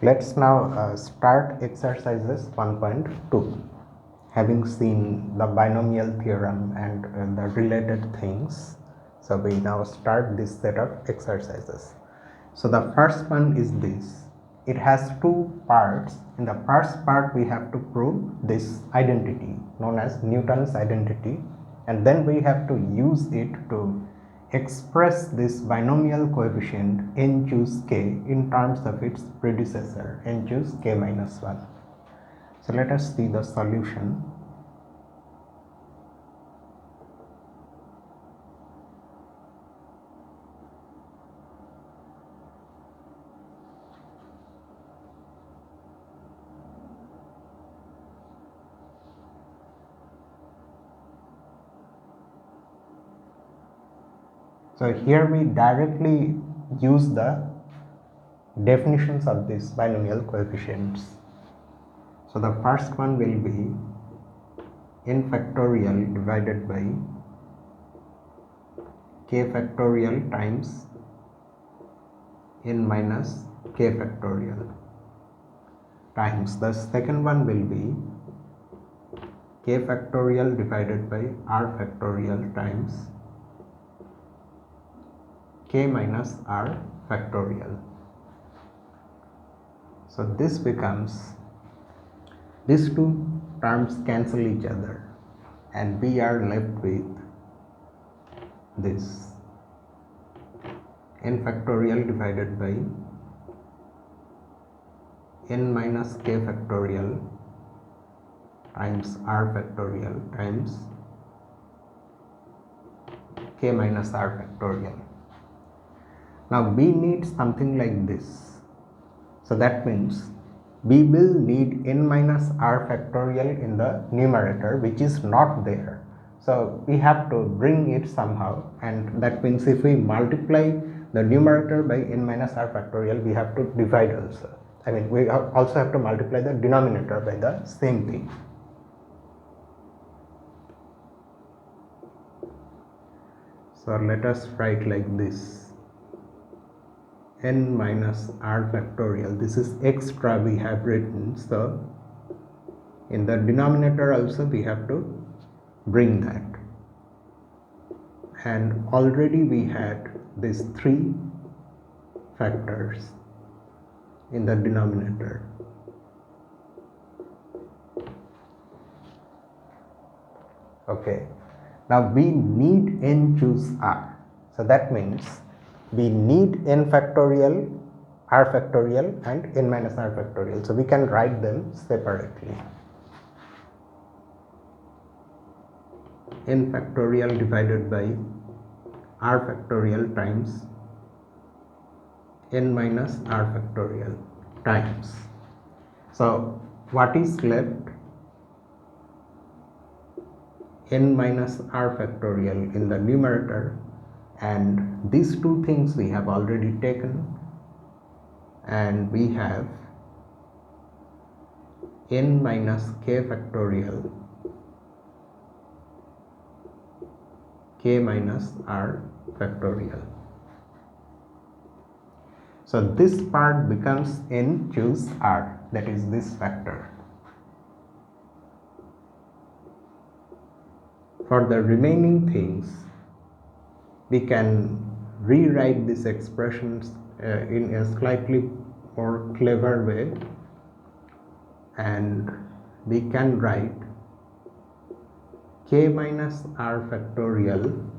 Let's now start exercises 1.2. Having seen the binomial theorem and the related things, so we now start this set of exercises. So the first one is this. It has two parts. In the first part, we have to prove this identity known as Newton's identity, and then we have to use it to express this binomial coefficient n choose k in terms of its predecessor n choose k minus 1. So let us see the solution. So here we directly use the definitions of these binomial coefficients. So the first one will be n factorial divided by k factorial times n minus k factorial times the second one will be k factorial divided by r factorial times k minus r factorial. So this becomes, these two terms cancel each other and we are left with this n factorial divided by n minus k factorial times r factorial times k minus r factorial. Now we need something like this. So that means we will need n minus r factorial in the numerator, which is not there. So we have to bring it somehow, and that means if we multiply the numerator by n minus r factorial, we have to divide also. I mean, we also have to multiply the denominator by the same thing. So let us write like this: n minus r factorial. This is extra we have written, so in the denominator also we have to bring that, and already we had these three factors in the denominator. Okay, now we need n choose r, so that means we need n factorial, r factorial and n minus r factorial. So we can write them separately. N factorial divided by r factorial times n minus r factorial times. So what is left? N minus r factorial in the numerator, and these two things we have already taken, and we have n minus k factorial k minus r factorial. So this part becomes n choose r, that is this factor. For the remaining things, we can rewrite these expressions in a slightly more clever way, and we can write k minus r factorial,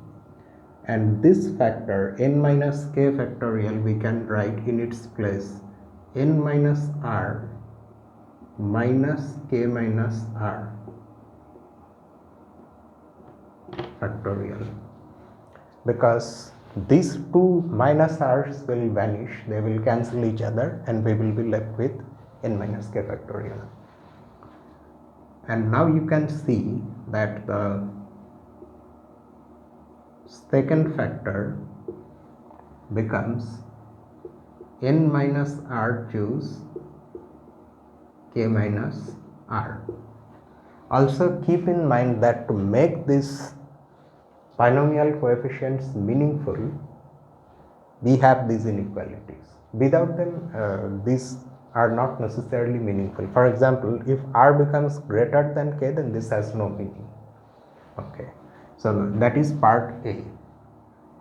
and this factor n minus k factorial we can write in its place n minus r minus k minus r factorial, because these two minus r's will vanish, they will cancel each other, and we will be left with n minus k factorial. And now you can see that the second factor becomes n minus r choose k minus r. Also keep in mind that to make this binomial coefficients meaningful, we have these inequalities. Without them, these are not necessarily meaningful. For example, if r becomes greater than k, then this has no meaning. Okay, so that is part A.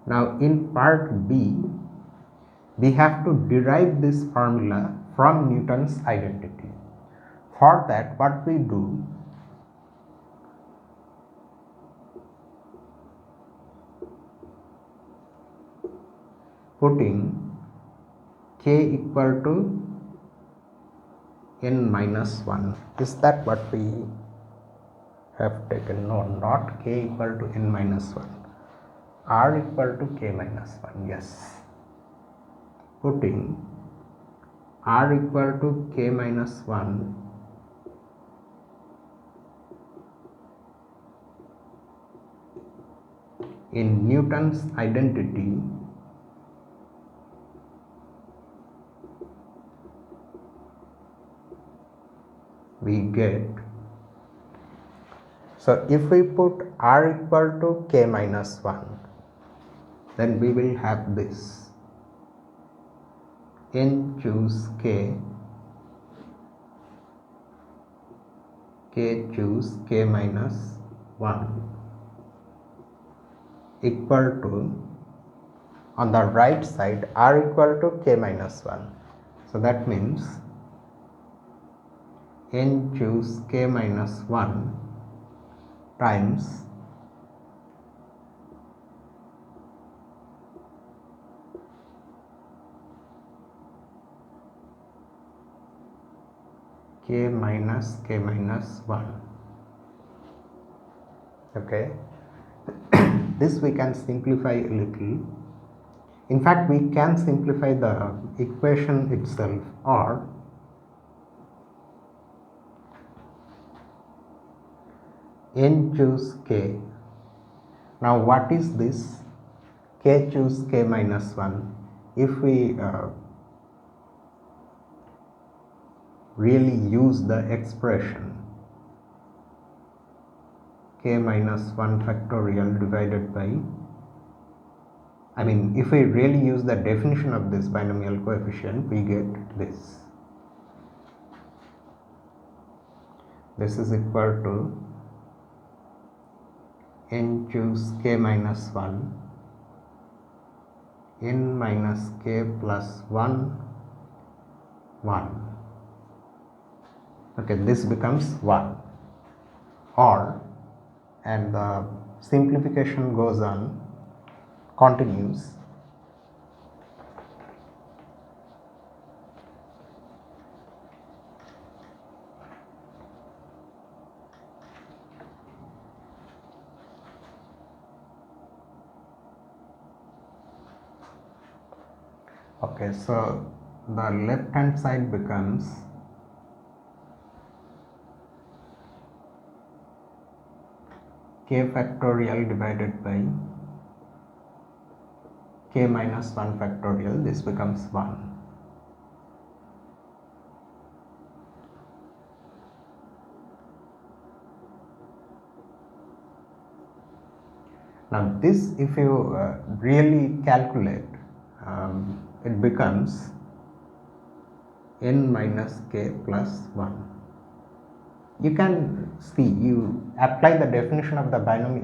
Now in part B, we have to derive this formula from Newton's identity. For that, what we do, putting k equal to n minus 1. Is that what we have taken? No, not k equal to n minus 1. R equal to k minus 1. Yes. Putting r equal to k minus 1 in Newton's identity, we get, so if we put r equal to k minus 1, then we will have this: n choose k choose k minus 1 equal to, on the right side, r equal to k minus 1. So that means n choose k minus 1 times k minus 1. Okay. This we can simplify a little. In fact, we can simplify the equation itself, or n choose k. Now what is this? K choose k minus 1. If we really use the expression k minus 1 factorial divided by, if we really use the definition of this binomial coefficient, we get this. This is equal to n choose k minus 1 n minus k plus 1 1. Okay, this becomes 1, or, and the simplification goes on, continues. Okay, so the left hand side becomes k factorial divided by k minus 1 factorial. This becomes 1. Now this, if you really calculate, it becomes n minus k plus 1. You can see, you apply the definition of the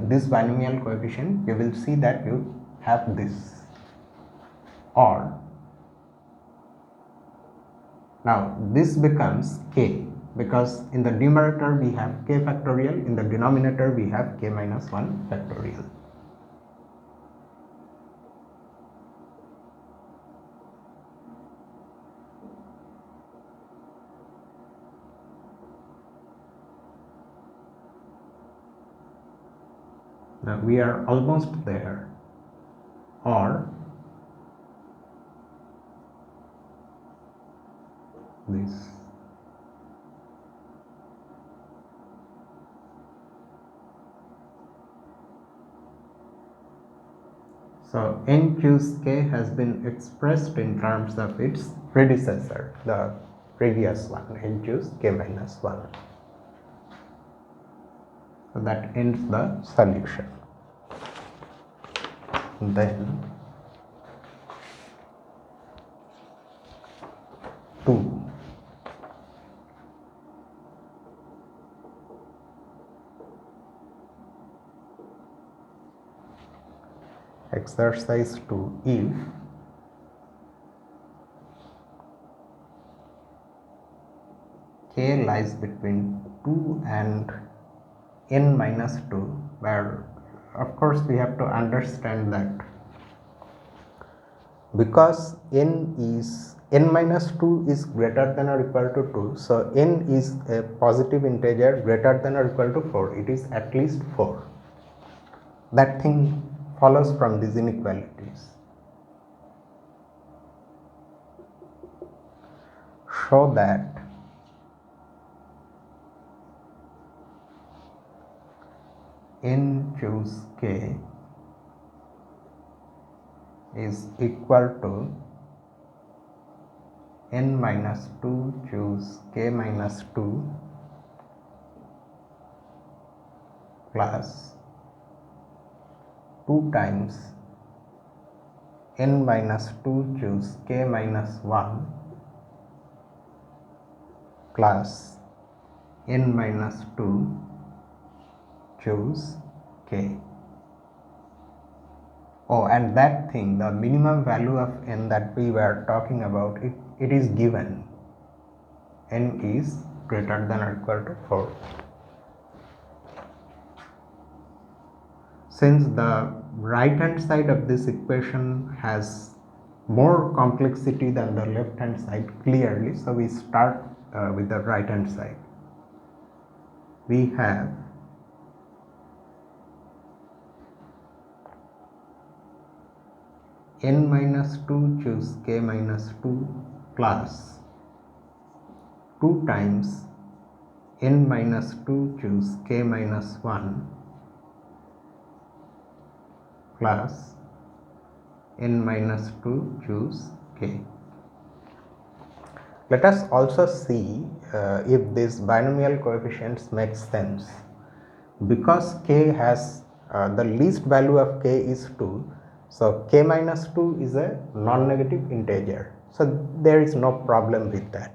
this binomial coefficient, you will see that you have this. Or, now this becomes k, because in the numerator we have k factorial, in the denominator we have k minus 1 factorial. Now we are almost there. Or this. So n choose k has been expressed in terms of its predecessor, the previous one, n choose k minus 1. So that ends the solution. Then 2. Exercise 2. If k lies between 2 and n minus 2, where of course we have to understand that because n minus 2 is greater than or equal to 2, so n is a positive integer greater than or equal to 4, it is at least 4. That thing follows from these inequalities. Show that n choose k is equal to n minus 2 choose k minus 2 plus 2 times n minus 2 choose k minus 1 plus n minus 2 choose k. Oh, and that thing, the minimum value of n that we were talking about, it is given. N is greater than or equal to 4. Since the right hand side of this equation has more complexity than the left hand side clearly, so we start with the right hand side. We have n minus 2 choose k minus 2 plus 2 times n minus 2 choose k minus 1 plus n minus 2 choose k. Let us also see if this binomial coefficients make sense. Because k has the least value of k is 2, so k minus 2 is a non-negative integer, so there is no problem with that.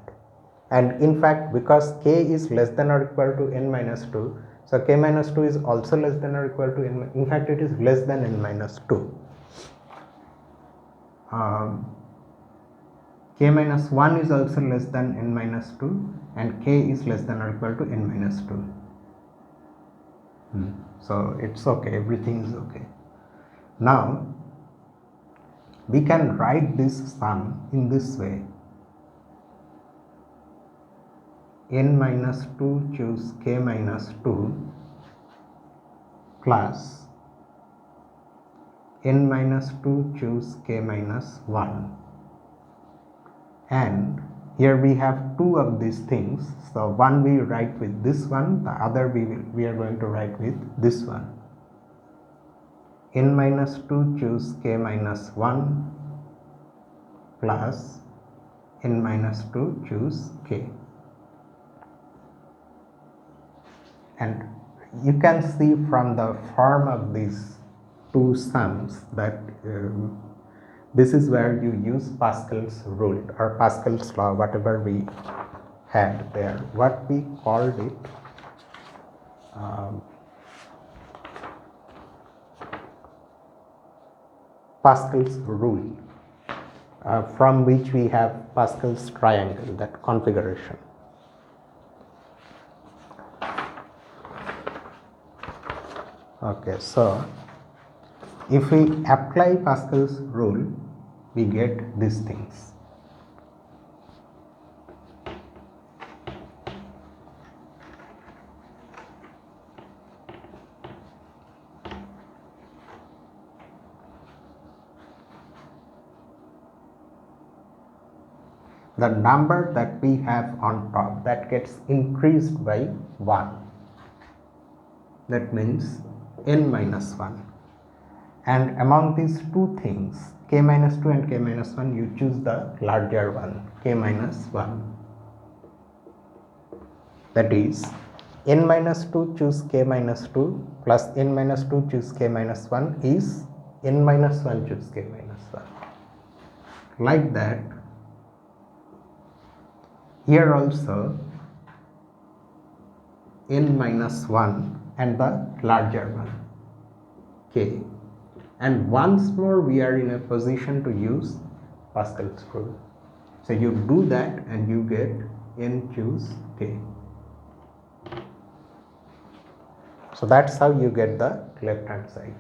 And in fact, because k is less than or equal to n minus 2, so k minus 2 is also less than or equal to n, in fact it is less than n minus 2. K minus 1 is also less than n minus 2, and k is less than or equal to n minus 2. So it's okay, everything is okay. Now we can write this sum in this way: n minus 2 choose k minus 2 plus n minus 2 choose k minus 1, and here we have two of these things, so one we write with this one, the other we are going to write with this one. N minus 2 choose k minus 1 plus n minus 2 choose k. And you can see from the form of these two sums that this is where you use Pascal's rule or Pascal's law, whatever we had there. What we called it Pascal's rule, from which we have Pascal's triangle, that configuration. Okay, so if we apply Pascal's rule, we get these things. The number that we have on top, that gets increased by 1. That means n minus 1. And among these two things, k minus 2 and k minus 1, you choose the larger one, k minus 1. That is, n minus 2 choose k minus 2 plus n minus 2 choose k minus 1 is n minus 1 choose k minus 1. Like that, Here also n minus 1 and the larger one k, and once more we are in a position to use Pascal's rule. So you do that and you get n choose k. So that's how you get the left hand side.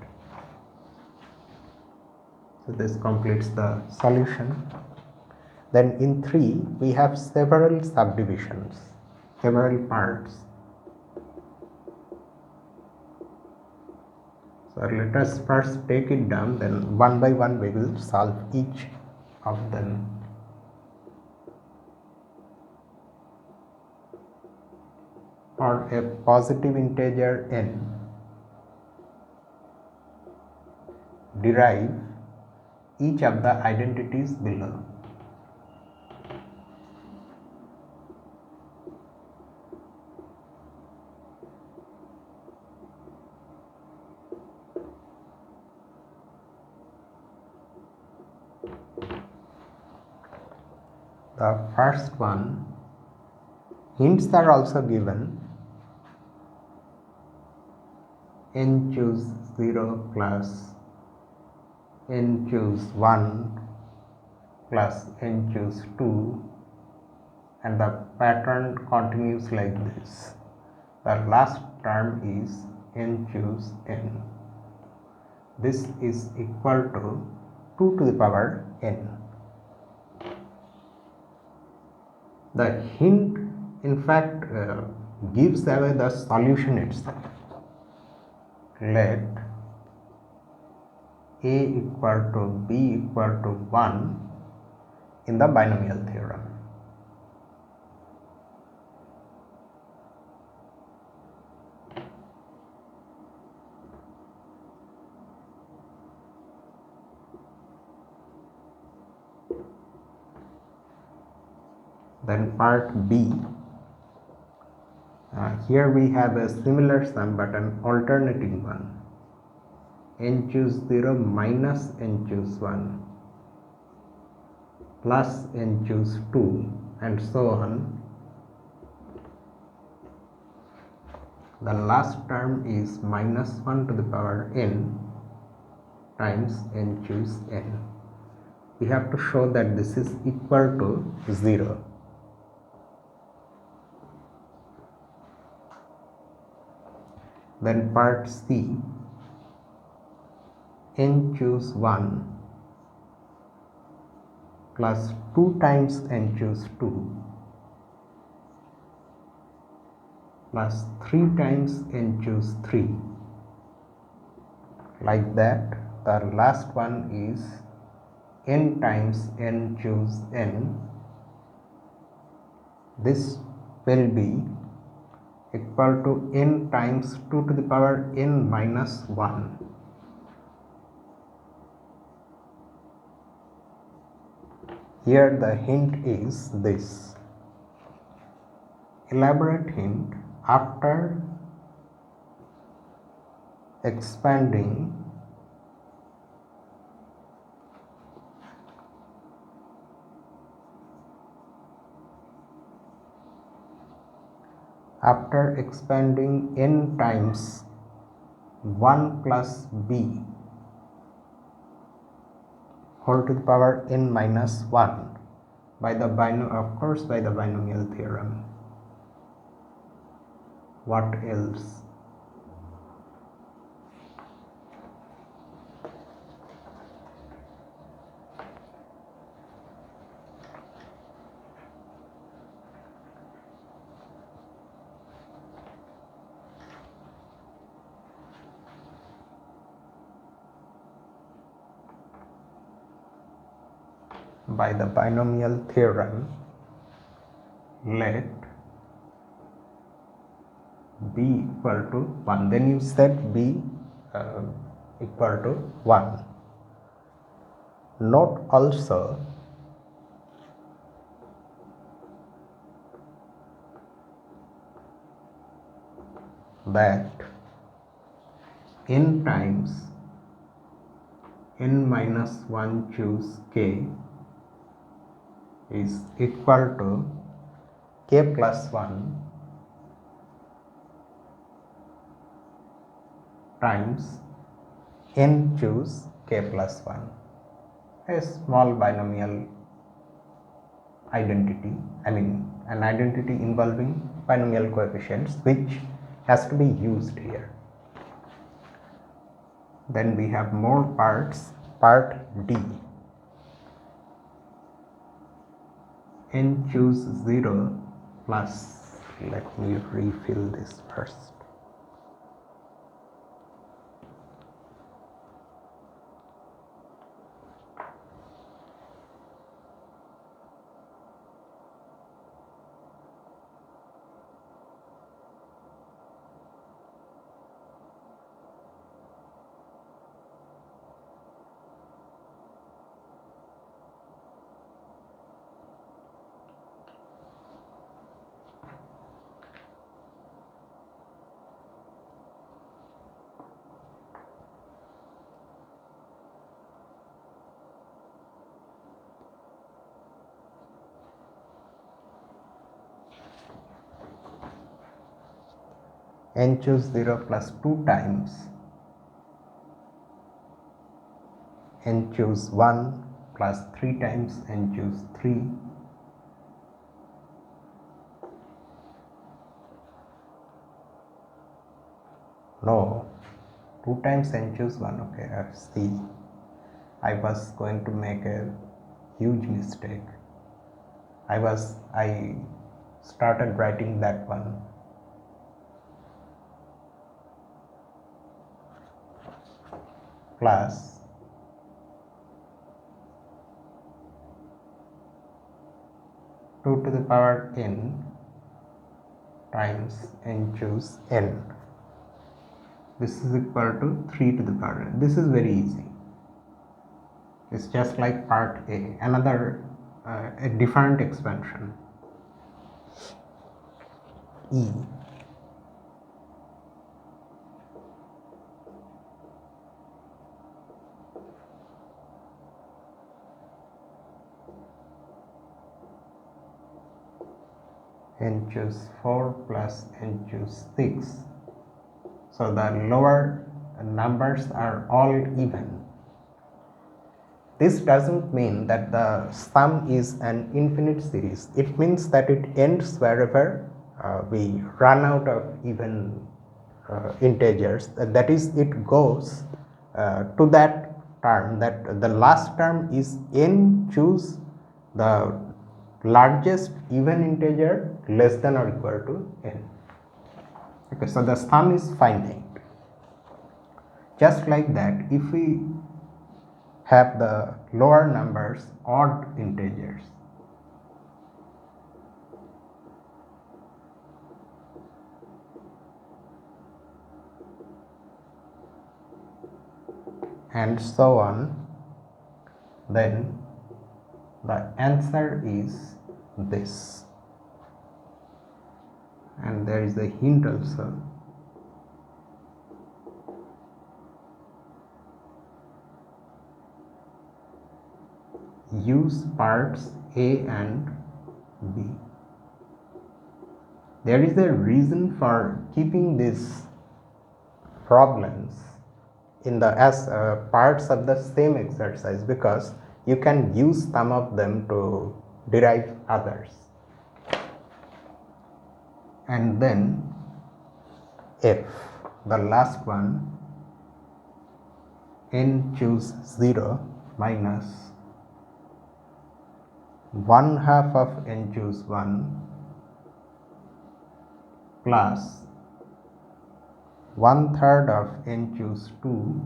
So this completes the solution. Then in 3 we have several subdivisions, several parts. So let us first take it down, then one by one we will solve each of them. For a positive integer n, derive each of the identities below. The first one, hints are also given. N choose 0 plus n choose 1 plus n choose 2, and the pattern continues like this. The last term is n choose n. This is equal to 2 to the power n. The hint in fact gives away the solution itself. Let a equal to b equal to 1 in the binomial theorem. Then part B, here we have a similar sum but an alternating one. N choose 0 minus n choose 1 plus n choose 2 and so on. The last term is minus 1 to the power n times n choose n. We have to show that this is equal to 0. Then part C, n choose 1 plus 2 times n choose 2 plus 3 times n choose 3. Like that, the last one is n times n choose n. This will be equal to n times 2 to the power n minus 1. Here the hint is this. Elaborate hint: after expanding n times 1 plus b whole to the power n minus 1 by the binomial theorem. What else? By the binomial theorem, let b equal to 1. Then you set b equal to 1. Note also that n times n minus 1 choose k is equal to k plus 1 times n choose k plus 1, a small binomial identity, an identity involving binomial coefficients which has to be used here. Then we have more parts. Part D, n choose 0 plus, let me refill this first. N choose 0 plus 2 times n choose 1 plus 3 times n choose 3 . No, 2 times n choose 1. Okay, see, I was going to make a huge mistake. I started writing that one plus two to the power n times n choose n. This is equal to 3 to the power n. This is very easy. It's just like part A, another a different expansion. E n choose 4 plus n choose 6. So the lower numbers are all even. This doesn't mean that the sum is an infinite series. It means that it ends wherever we run out of even integers. That is, it goes to that term, that the last term is n choose the largest even integer less than or equal to n. Okay, so the sum is finite. Just like that, if we have the lower numbers odd integers, and so on, then the answer is this. And there is a hint also. Use parts A and B. There is a reason for keeping these problems in the as parts of the same exercise, because you can use some of them to derive others. And then if the last one, n choose 0 minus 1/2 of n choose 1 plus 1/3 of n choose 2,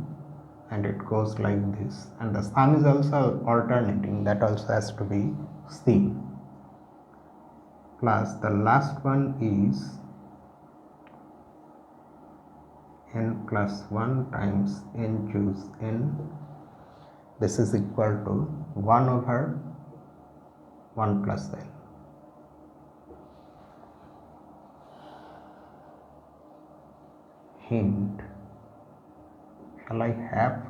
and it goes like this, and the sum is also alternating, that also has to be seen, plus the last one is n plus 1 times n choose n. This is equal to 1 over 1 plus n. Hint, shall I have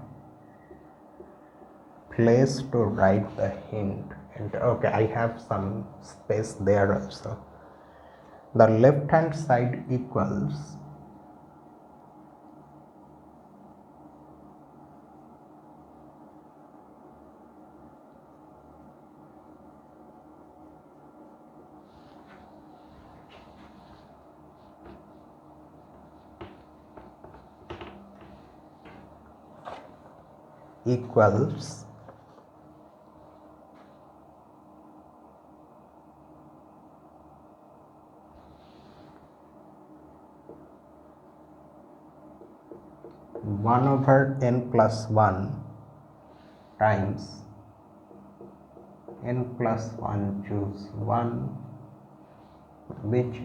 place to write the hint? And okay, I have some space there also. the left hand side equals equals 1 over n plus 1 times n plus 1 choose 1, which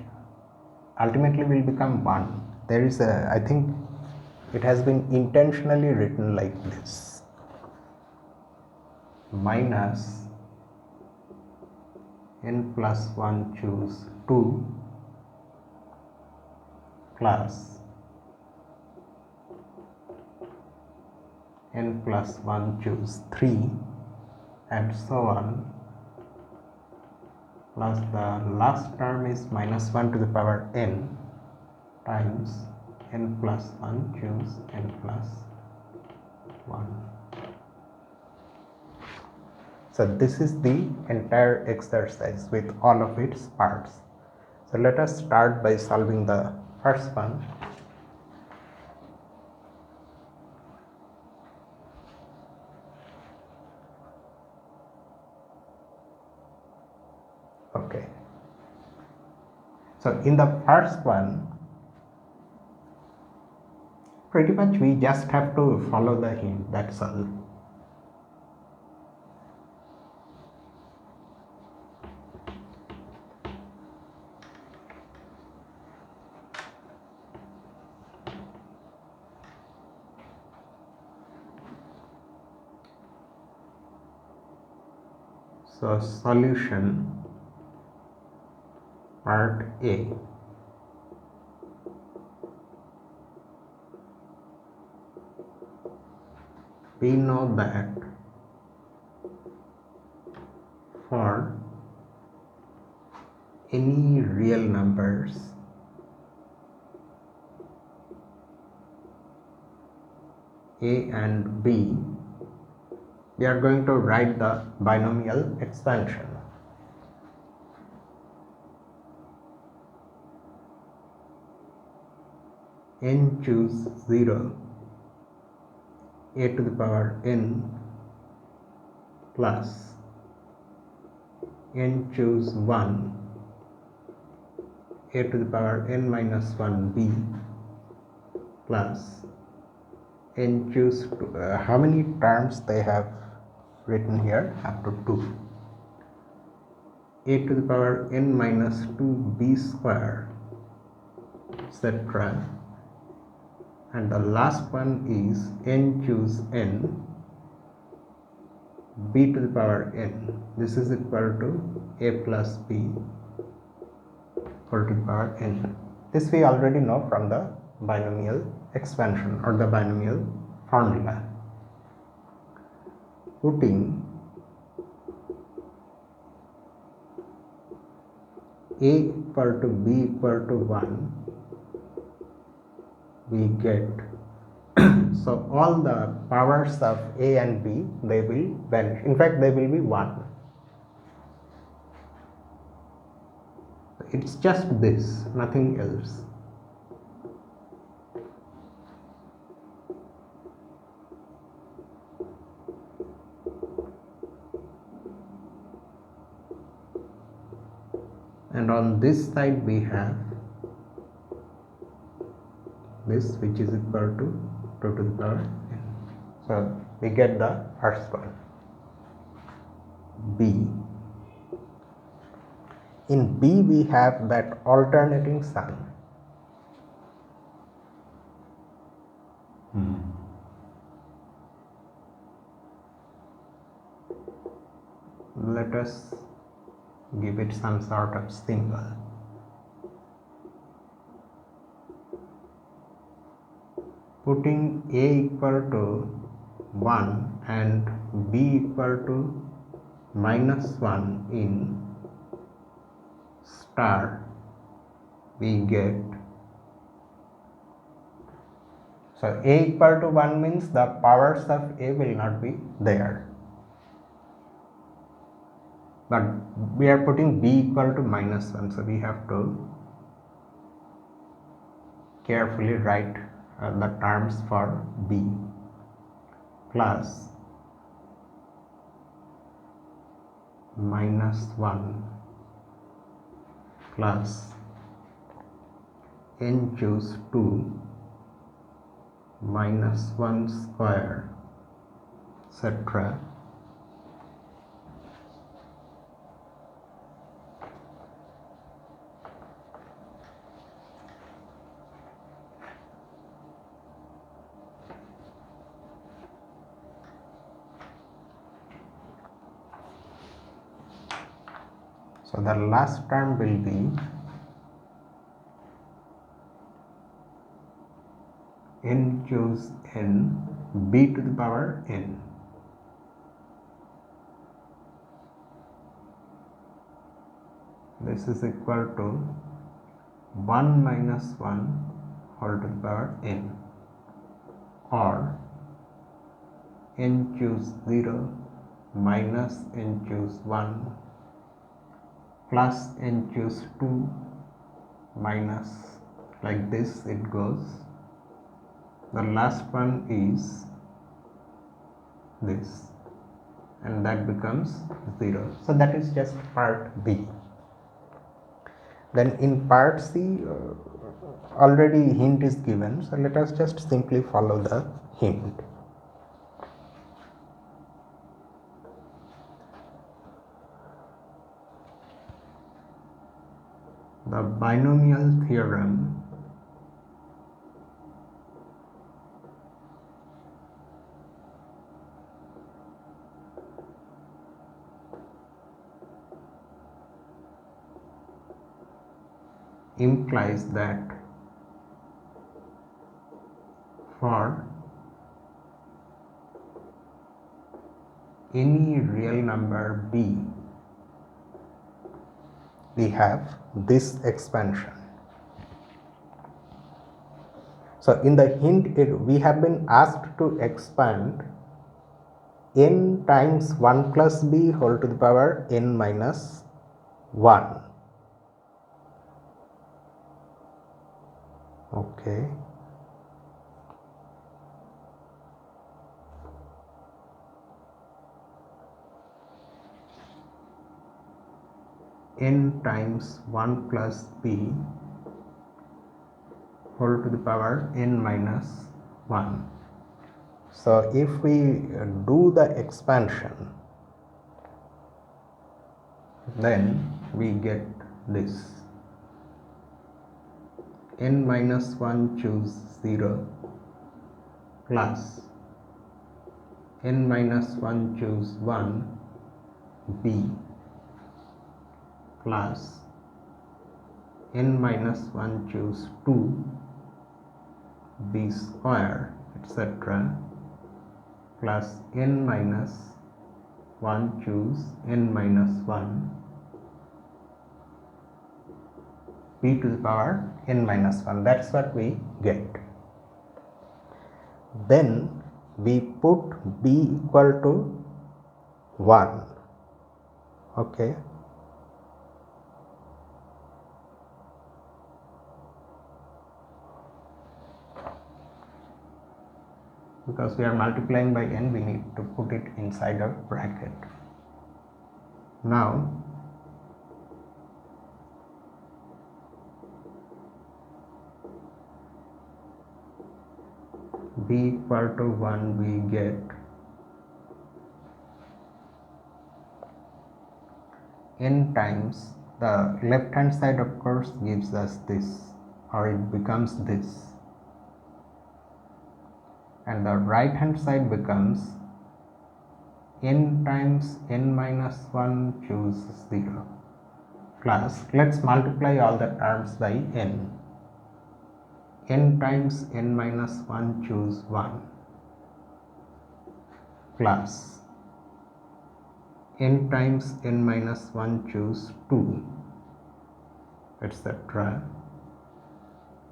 ultimately will become 1. There is a, I think it has been intentionally written like this, minus n plus 1 choose 2 plus n plus 1 choose 3 and so on, plus the last term is minus 1 to the power n times n plus 1 choose n plus 1. So this is the entire exercise with all of its parts. So let us start by solving the first one. Okay. So in the first one, pretty much we just have to follow the hint, that's all. So solution part A. We know that for any real numbers A and B, we are going to write the binomial expansion. N choose 0, a to the power n plus n choose 1, a to the power n minus 1b plus n choose 2. How many terms they have written here? Up to 2. A to the power n minus 2b square, etc. And the last one is n choose n, b to the power n. This is equal to a plus b whole to the power n. This we already know from the binomial expansion or the binomial formula. Putting a equal to b equal to 1, we get so all the powers of a and b, they will vanish. In fact, they will be 1. It's just this, nothing else. And on this side we have this, which is equal to 2 to the power n. So we get the first one, B. In B we have that alternating sum. Let us give it some sort of symbol. Putting a equal to 1 and b equal to minus 1 in star, we get, so a equal to 1 means the powers of a will not be there, but we are putting b equal to minus 1, so we have to carefully write the terms for b, plus minus 1 plus n choose 2 minus 1 square, etc. So the last term will be n choose n b to the power n. This is equal to 1 minus 1 whole to the power n, or n choose 0 minus n choose 1 plus n choose 2 minus, like this it goes. The last one is this, and that becomes 0. So that is just part B. Then in part C, already hint is given, so let us just simply follow the hint. The binomial theorem implies that for any real number b, we have this expansion. So in the hint, we have been asked to expand n times 1 plus b whole to the power n minus 1. Okay. N times 1 plus b whole to the power n minus 1. So if we do the expansion, then we get this. N minus 1 choose 0 plus n minus 1 choose 1 b plus n minus 1 choose 2 b square, etc. plus n minus 1 choose n minus 1 b to the power n minus 1. That's what we get. Then we put b equal to 1. Okay. Because we are multiplying by n, we need to put it inside a bracket. Now b equal to 1, we get n times, the left hand side of course gives us this, or it becomes this, and the right hand side becomes n times n minus 1 choose 0 plus, let's multiply all the terms by n. N times n minus 1 choose 1 plus n times n minus 1 choose 2, etc.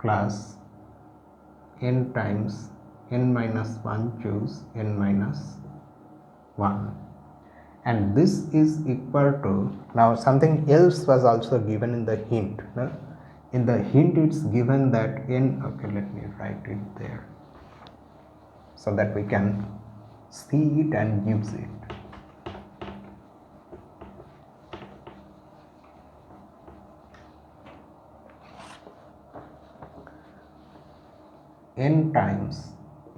plus n times n minus 1 choose n minus 1, and this is equal to, now something else was also given in the hint. No? In the hint it's given that n, okay, let me write it there so that we can see it and use it. N times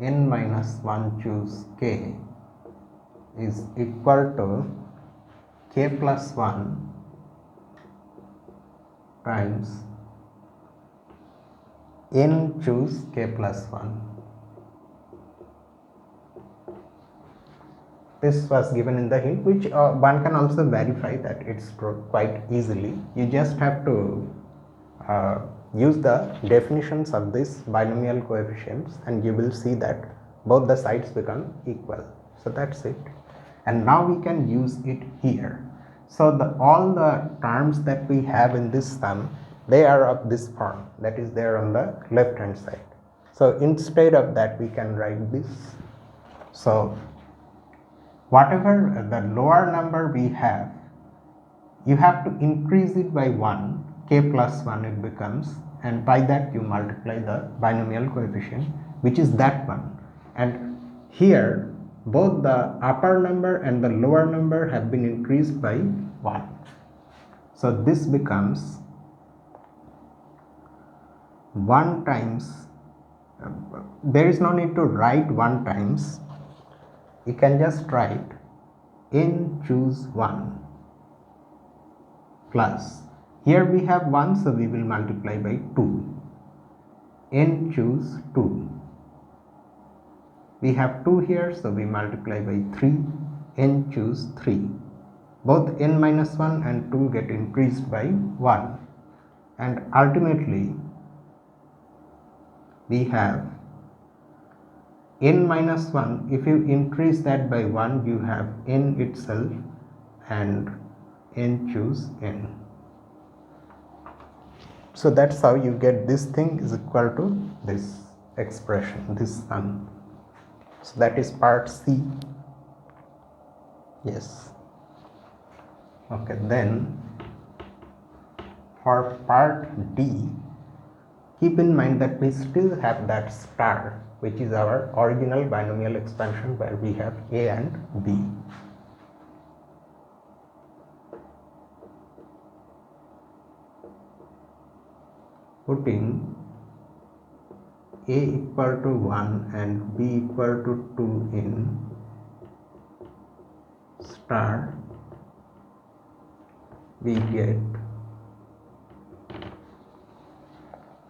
n minus 1 choose k is equal to k plus 1 times n choose k plus 1. This was given in the hint, which one can also verify that it's true quite easily. You just have to use the definitions of this binomial coefficients and you will see that both the sides become equal. So that's it, and now we can use it here. So all the terms that we have in this sum, they are of this form, that is there on the left hand side. So instead of that we can write this. So whatever the lower number we have, you have to increase it by 1, k plus 1 it becomes, and by that you multiply the binomial coefficient, which is that one. And here both the upper number and the lower number have been increased by 1. So this becomes 1 times, there is no need to write 1 times, you can just write n choose 1 plus, here we have 1 so we will multiply by 2, n choose 2, we have 2 here so we multiply by 3, n choose 3, both n minus 1 and 2 get increased by 1, and ultimately we have n minus 1, if you increase that by 1 you have n itself and n choose n. So that's how you get this thing is equal to this expression, this sum. So that is part C. Yes. Okay, then for part D, keep in mind that we still have that star, which is our original binomial expansion where we have A and B. Putting A equal to 1 and B equal to 2 in star, we get,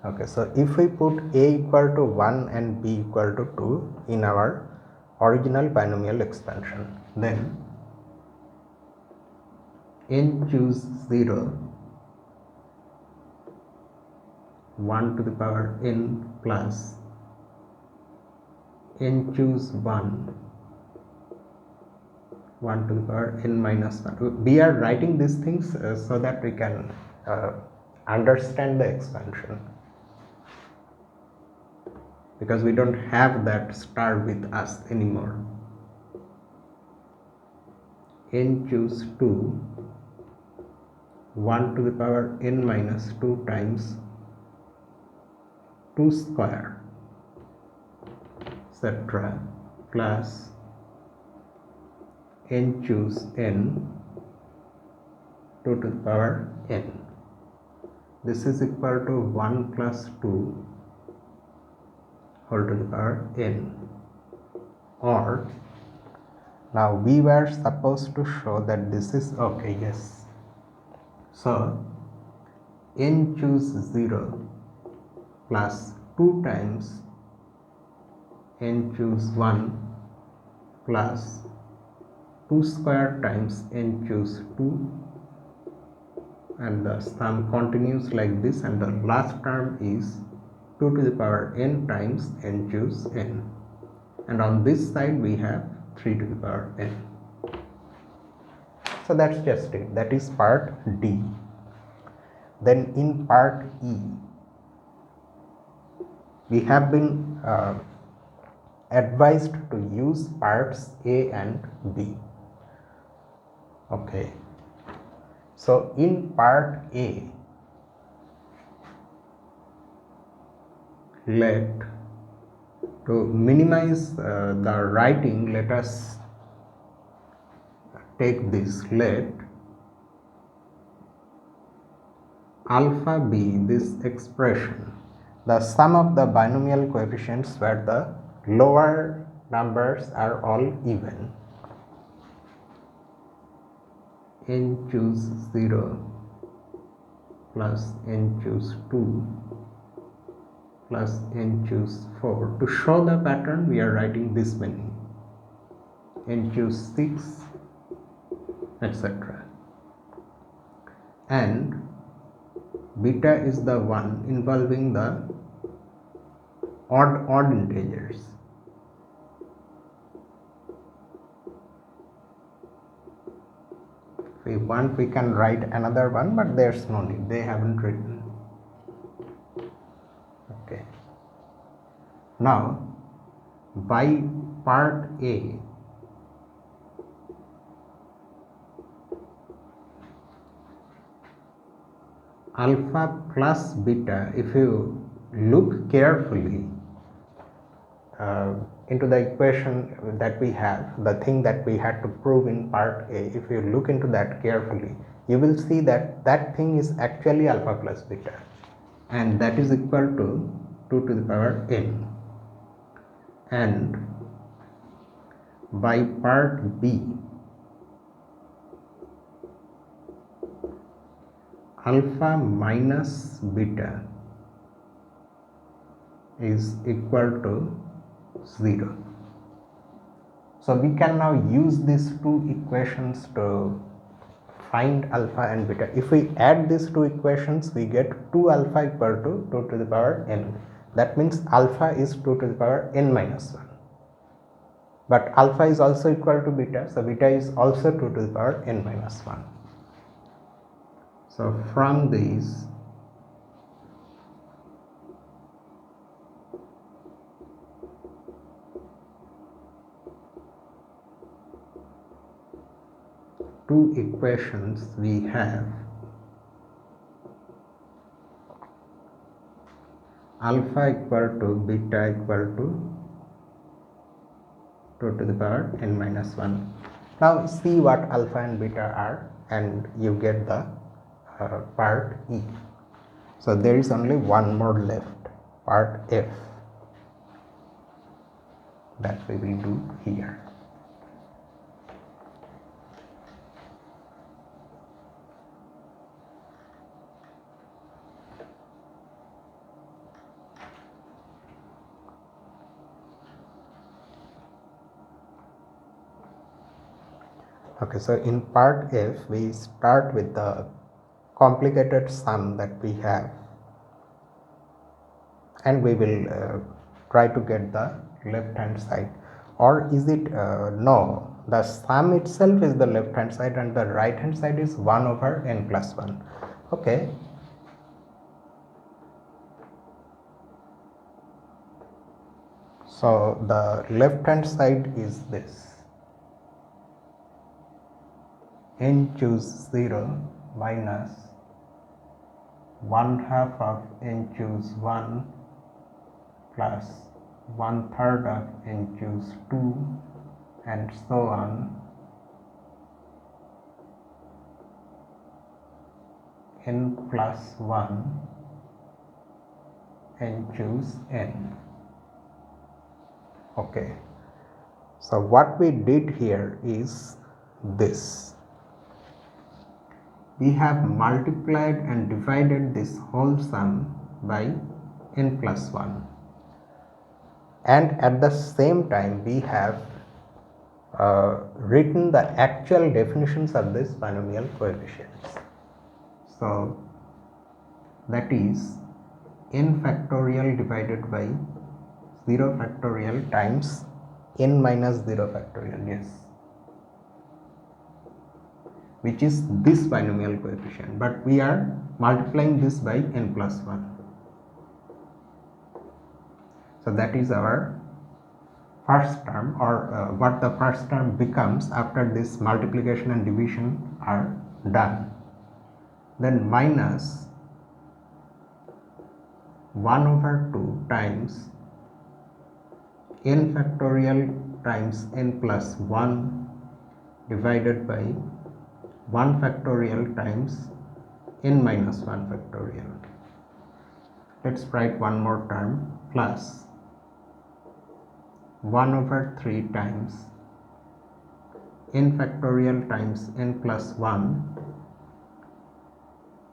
okay, so if we put A equal to 1 and B equal to 2 in our original binomial expansion, then n choose 0, 1 to the power n plus n choose 1, 1 to the power n minus 1. We are writing these things so that we can understand the expansion, because we don't have that star with us anymore. N choose 2, 1 to the power n minus 2 times 2 square, etc., plus n choose n, 2 to the power n. This is equal to 1 plus 2 whole to the power n. Or now we were supposed to show that this is okay, yes. So n choose 0 plus 2 times n choose 1 plus 2 square times n choose 2, and the sum continues like this, and the last term is 2 to the power n times n choose n, and on this side we have 3 to the power n. So that's just it, that is part D. Then in part E, we have been advised to use parts A and B. Okay, so in part A, to minimize the writing, let us take this. Let alpha be this expression, the sum of the binomial coefficients where the lower numbers are all even. N choose 0 plus n choose 2 plus n choose 4. To show the pattern, we are writing this many. N choose 6, etc. And beta is the one involving the odd integers. If we want, we can write another one, but there's no need, they haven't written. Okay. Now, by part A, alpha plus beta, if you look carefully into the equation that we have, the thing that we had to prove in part A, if you look into that carefully, you will see that that thing is actually alpha plus beta, and that is equal to 2 to the power n. And by part B, alpha minus beta is equal to 0. So we can now use these two equations to find alpha and beta. If we add these two equations, we get 2 alpha equal to 2 to the power n. That means alpha is 2 to the power n minus 1. But alpha is also equal to beta, so beta is also 2 to the power n minus 1. So from these, two equations we have alpha equal to beta equal to 2 to the power n minus 1. Now see what alpha and beta are, and you get the part E. So there is only one more left, part F, that we will do here. Okay, so in part F, we start with the complicated sum that we have, and we will try to get the left hand side. Or is it no, the sum itself is the left hand side and the right hand side is 1 over n plus 1. Okay, so the left hand side is this, n choose 0 minus 1/2 of n choose 1 plus 1/3 of n choose 2 and so on, n plus 1 n choose n. Okay, so what we did here is this. We have multiplied and divided this whole sum by n plus 1, and at the same time we have written the actual definitions of this binomial coefficients. So that is n factorial divided by 0 factorial times n minus 0 factorial, yes, which is this binomial coefficient, but we are multiplying this by n plus 1. So that is our first term, or what the first term becomes after this multiplication and division are done. Then minus 1/2 times n factorial times n plus 1 divided by 1 factorial times n minus 1 factorial. Let's write one more term, plus 1/3 times n factorial times n plus 1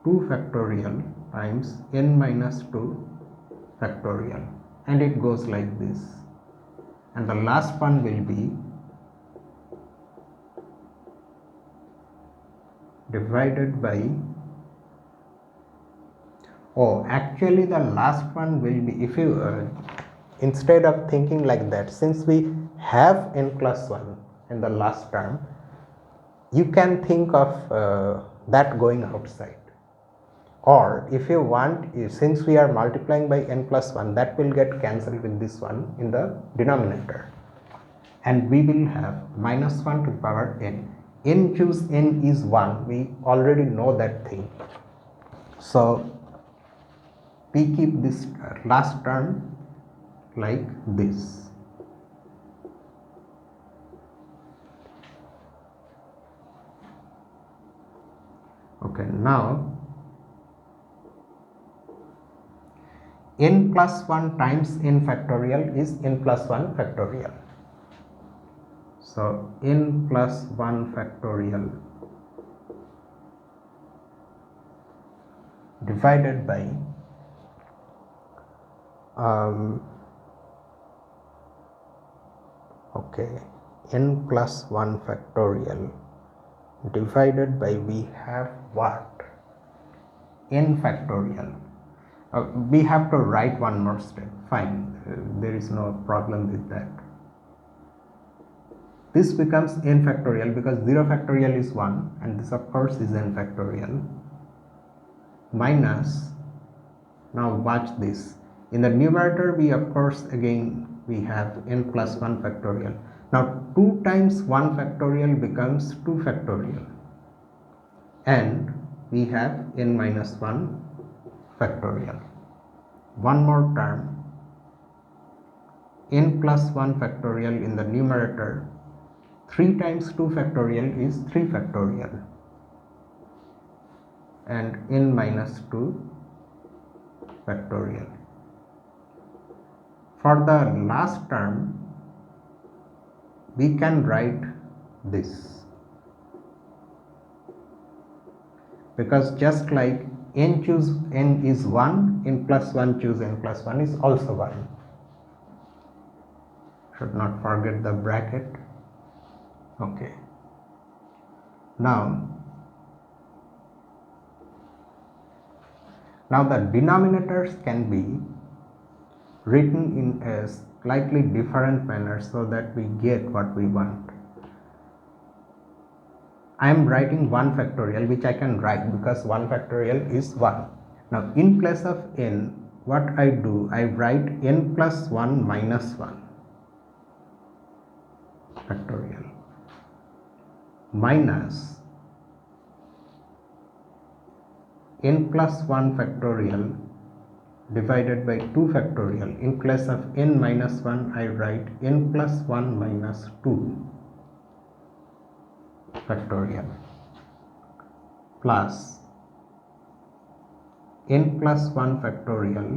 2 factorial times n minus 2 factorial, and it goes like this. And the last one will be divided by, actually the last one will be, if you instead of thinking like that, since we have n plus 1 in the last term, you can think of that going outside. Or if you want, since we are multiplying by n plus 1, that will get cancelled with this one in the denominator, and we will have minus 1 to the power n. N choose n is 1, we already know that thing. So we keep this last term like this. Okay, now n plus 1 times n factorial is n plus 1 factorial. So n plus 1 factorial divided by n plus 1 factorial divided by, we have what? N factorial. We have to write one more step. Fine, there is no problem with that. This becomes n factorial because 0 factorial is 1, and this of course is n factorial, minus, now watch this, in the numerator we of course again we have n plus 1 factorial. Now 2 times 1 factorial becomes 2 factorial, and we have n minus 1 factorial. One more term, n plus 1 factorial in the numerator, 3 times 2 factorial is 3 factorial, and n minus 2 factorial. For the last term, we can write this, because just like n choose n is 1, n plus 1 choose n plus 1 is also 1. Should not forget the bracket. Okay. Now the denominators can be written in a slightly different manner so that we get what we want. I am writing 1 factorial, which I can write because 1 factorial is 1. Now in place of n, what I do, I write n plus 1 minus 1 factorial minus n plus 1 factorial divided by 2 factorial. In place of n minus 1, I write n plus 1 minus 2 factorial plus n plus 1 factorial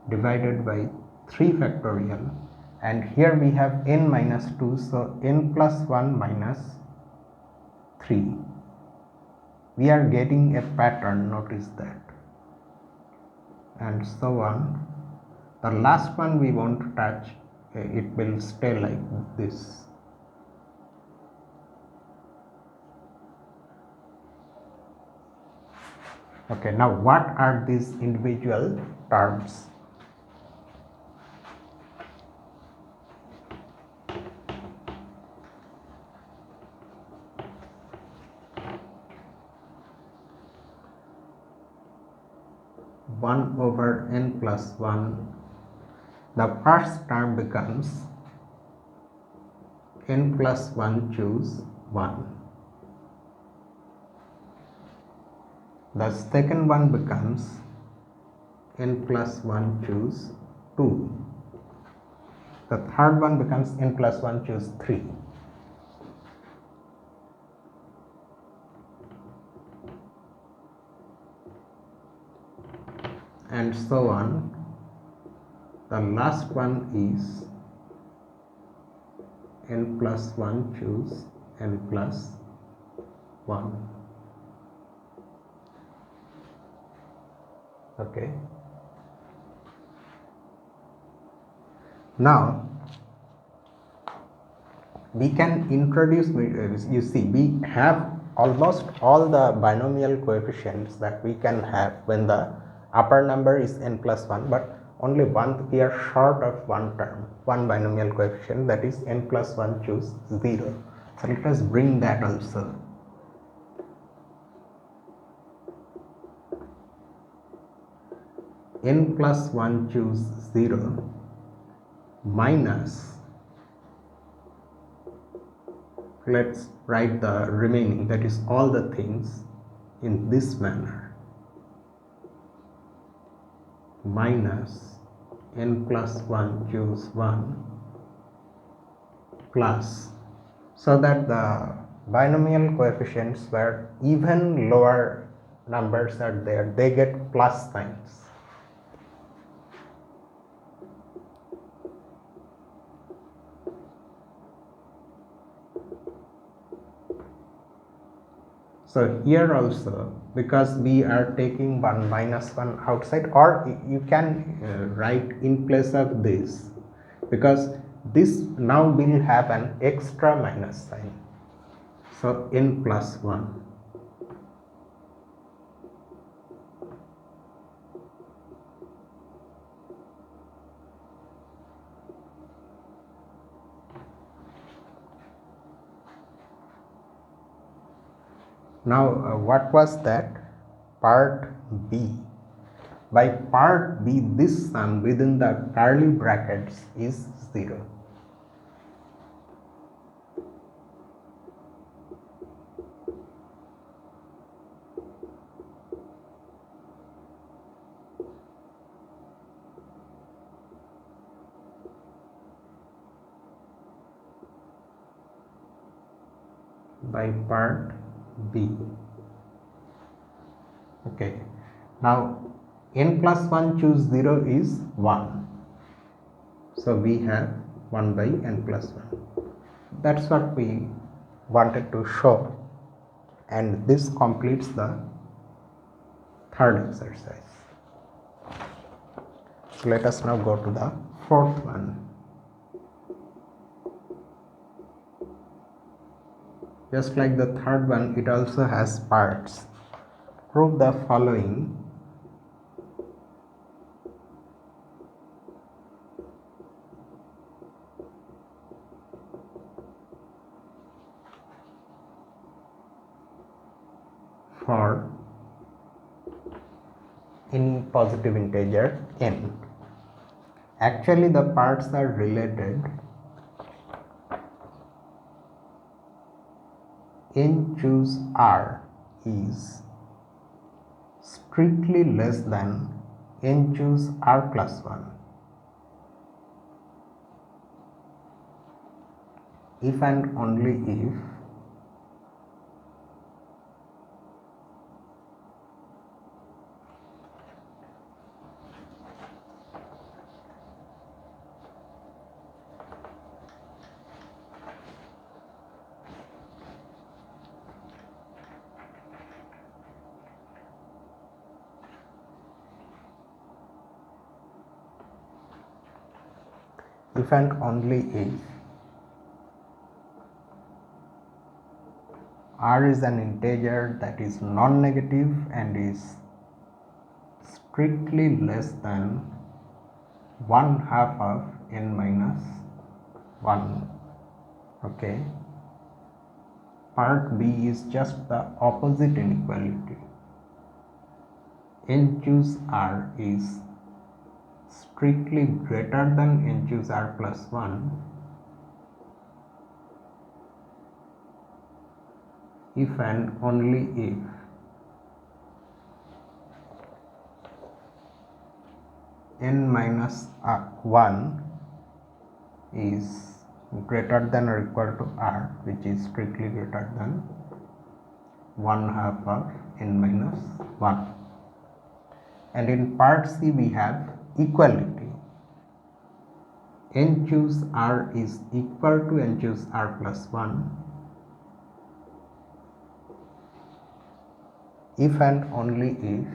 divided by 3 factorial, and here we have n minus 2, so n plus 1 minus 3. We are getting a pattern, notice that, and so on. The last one we won't touch, it will stay like this. Okay, now what are these individual terms? One over n plus 1 the first term becomes n plus 1 choose 1. The second one becomes n plus 1 choose 2. The third one becomes n plus 1 choose 3. And so on. The last one is n plus 1 choose n plus 1. Okay. Now we can introduce, you see, we have almost all the binomial coefficients that we can have when the upper number is n plus 1, but only one, we are short of one term, one binomial coefficient, that is n plus 1 choose 0. So let us bring that also. N plus 1 choose 0 minus, let's write the remaining, that is all the things in this manner, minus n plus 1 choose 1 plus, so that the binomial coefficients where even lower numbers are there, they get plus signs. So here also, because we are taking 1 minus 1 outside, or you can write in place of this, because this now will have an extra minus sign. So n plus 1. Now what was that? Part B. By part B, this sum within the curly brackets is 0. By part B. Okay. Now n plus 1 choose 0 is 1. So we have 1 by n plus 1. That's what we wanted to show. And this completes the third exercise. So let us now go to the fourth one. Just like the third one, it also has parts. Prove the following. For any positive integer n. Actually the parts are related. N choose r is strictly less than n choose r plus 1 if and only if and only if r is an integer that is non-negative and is strictly less than 1/2 of n minus 1. Okay. Part B is just the opposite inequality. N choose r is strictly greater than n choose r plus 1 if and only if n minus 1 is greater than or equal to r, which is strictly greater than 1/2 of n minus 1. And in part C we have equality. N choose r is equal to n choose r plus 1 if and only if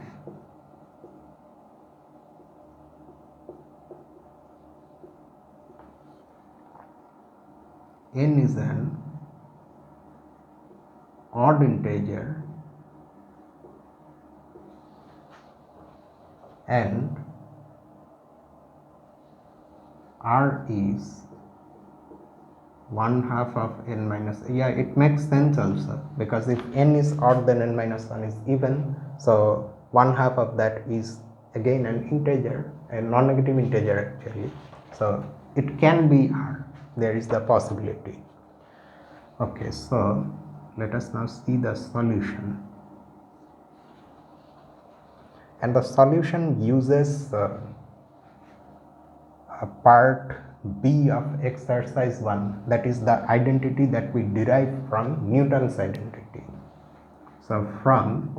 n is an odd integer and r is 1/2 of n minus, it makes sense also, because if n is odd then n minus 1 is even, so 1/2 of that is again an integer, a non-negative integer actually, so it can be r, there is the possibility. Okay, so let us now see the solution, and the solution uses a part B of exercise 1, that is the identity that we derive from Newton's identity. So from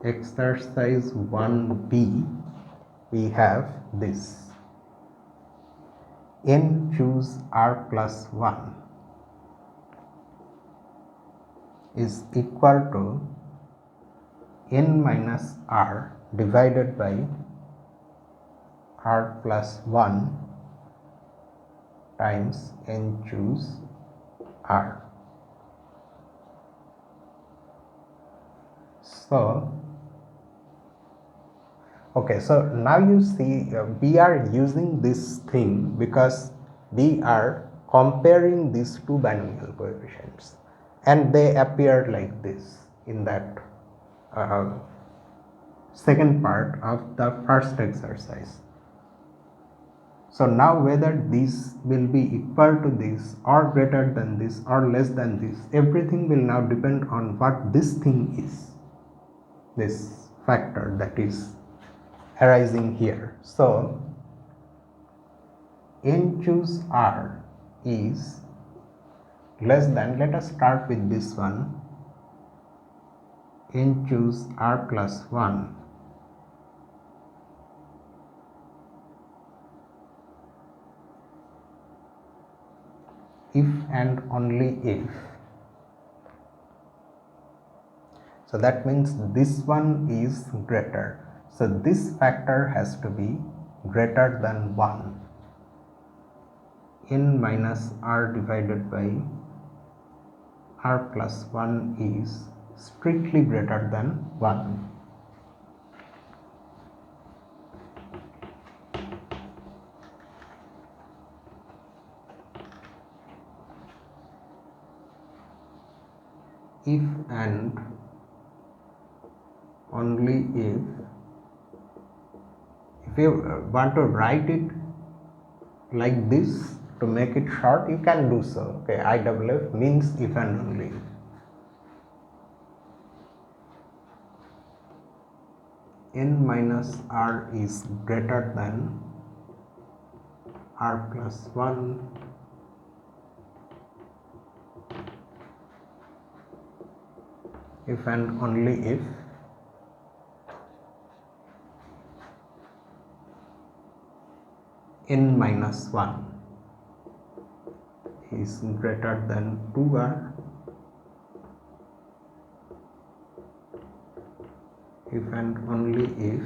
exercise 1B we have this: n choose r plus 1 is equal to n minus r divided by r plus 1 times n choose r. So okay, so now you see we are using this thing because we are comparing these two binomial coefficients and they appear like this in that second part of the first exercise. So now whether this will be equal to this or greater than this or less than this, everything will now depend on what this thing is, this factor that is arising here. So n choose r is less than, let us start with this one, n choose r plus 1 if and only if, so that means this one is greater, so this factor has to be greater than 1, n minus r divided by r plus 1 is strictly greater than 1. If and only if you want to write it like this to make it short, you can do so. Okay, IFF means if and only if. N minus r is greater than r plus 1 if and only if n minus 1 is greater than 2r if and only if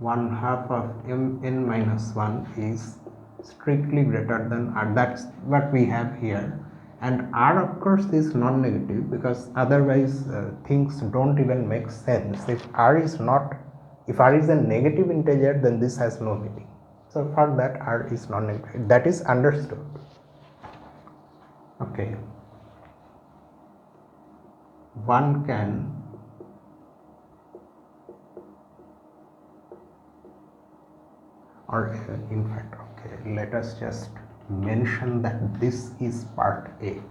1/2 of n minus 1 is strictly greater than r. That's what we have here, and r of course is non-negative, because otherwise things don't even make sense. If r is a negative integer, then this has no meaning. So for that r is non-negative, that is understood. Okay, one can in fact, okay, let us just mention that this is part A.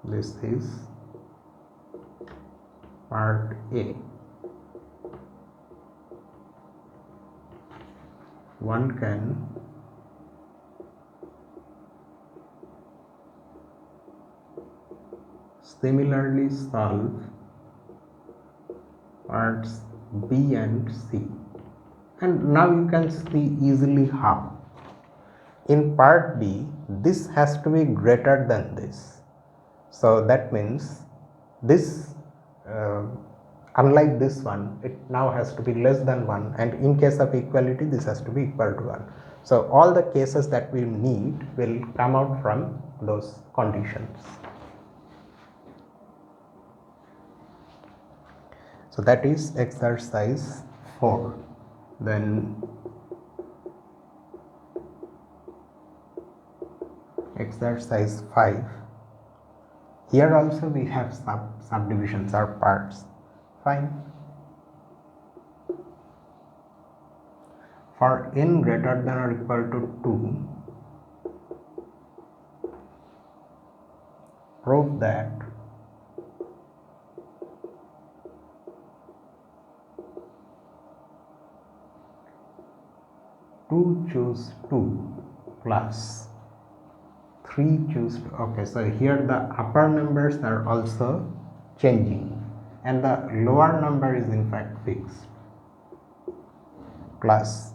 This is part A. One can similarly solve parts B and C, and now you can see easily how. In part B, this has to be greater than this, so that means this unlike this one, it now has to be less than 1, and in case of equality this has to be equal to 1. So all the cases that we need will come out from those conditions. So that is exercise 4. Then exercise 5. Here also we have subdivisions or parts. Fine. For n greater than or equal to 2, prove that two choose 2 plus 3 choose 2. Okay, so here the upper numbers are also changing and the lower number is in fact fixed, plus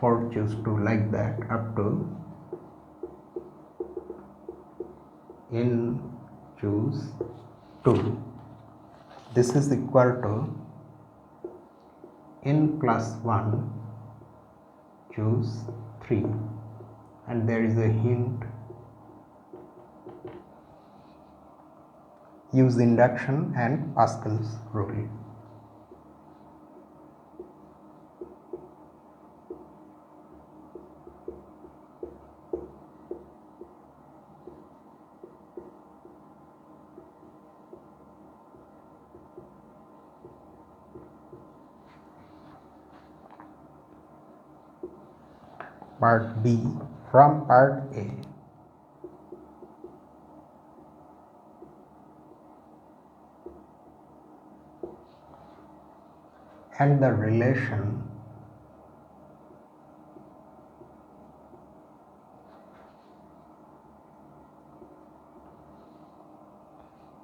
4 choose 2, like that up to n choose 2. This is equal to n plus 1 choose 3, and there is a hint: use induction and Pascal's rule. Part B from part A. And the relation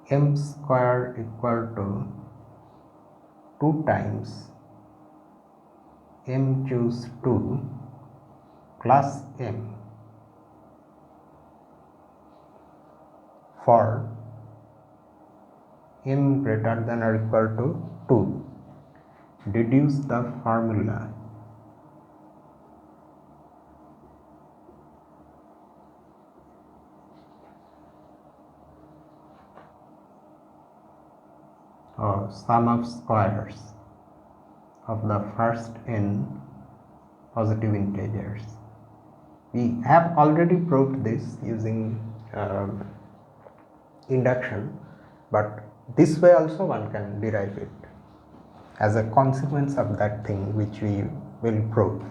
m square equal to 2 times m choose 2 plus m for m greater than or equal to 2. Deduce the formula or sum of squares of the first n positive integers. We have already proved this using induction, but this way also one can derive it as a consequence of that thing which we will prove.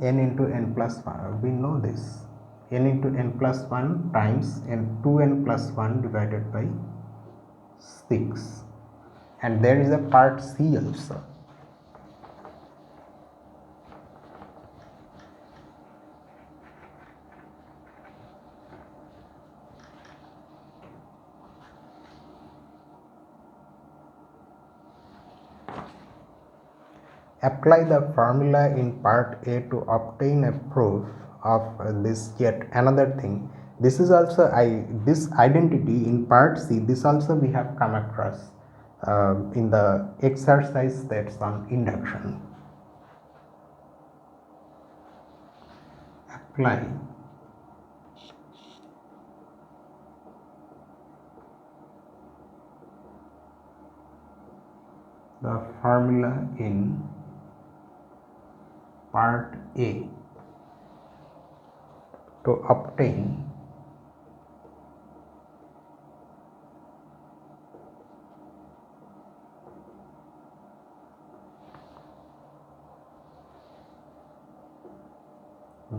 N into n plus 1, we know this. N into n plus 1 times n 2n plus 1 divided by 6, and there is a part C also. Apply the formula in part A to obtain a proof of this yet another thing. This is also this identity in part C. This also we have come across in the exercise that's on induction. Apply the formula in part A to obtain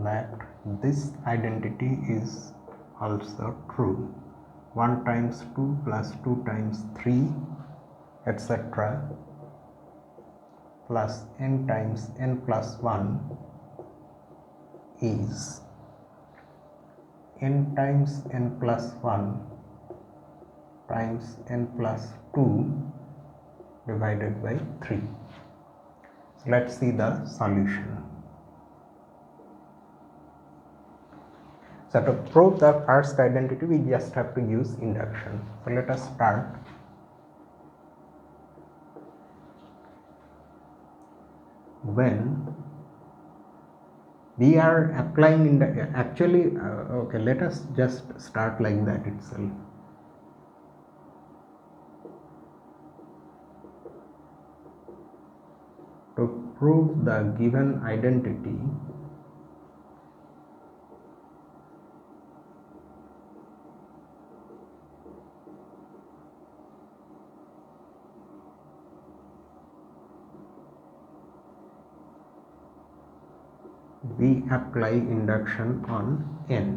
that this identity is also true. 1 times 2 plus 2 times 3 etc. plus n times n plus 1 is n times n plus 1 times n plus 2 divided by 3. So let's see the solution. So to prove the first identity, we just have to use induction. So let us start. When we are applying okay, let us just start like that itself. To prove the given identity, we apply induction on n.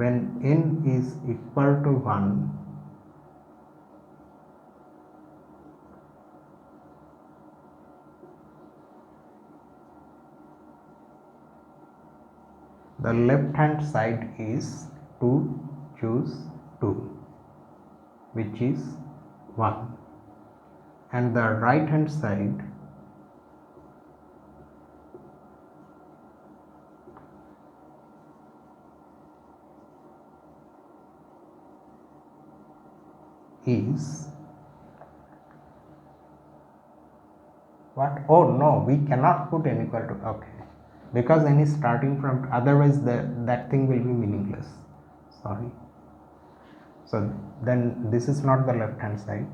When n is equal to 1, the left hand side is to choose 2, which is 1, and the right hand side is what? Oh no, we cannot put n equal to, okay, because n is starting from, otherwise that thing will be meaningless. Sorry. So then this is not the left hand side.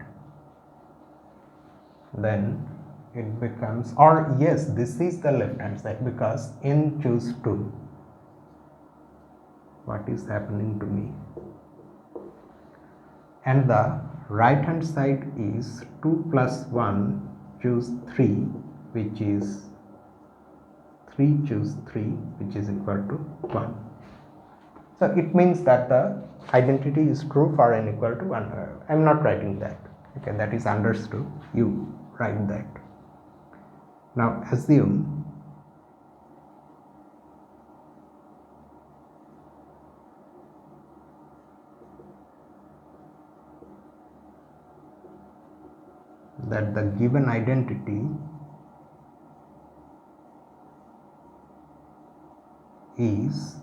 Then it becomes, or yes, this is the left hand side because n choose 2. What is happening to me? And the right hand side is 2 plus 1 choose 3, which is 3 choose 3, which is equal to 1. So it means that the identity is true for n equal to 1. I am not writing that. Okay, that is understood. You write that. Now assume that the given identity is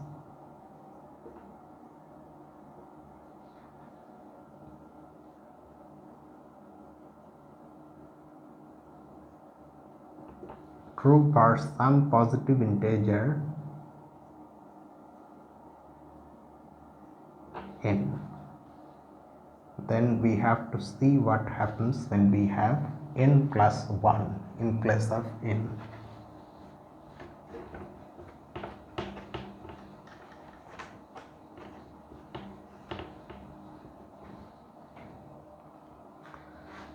true for some positive integer n. Then we have to see what happens when we have n plus 1 in place of n.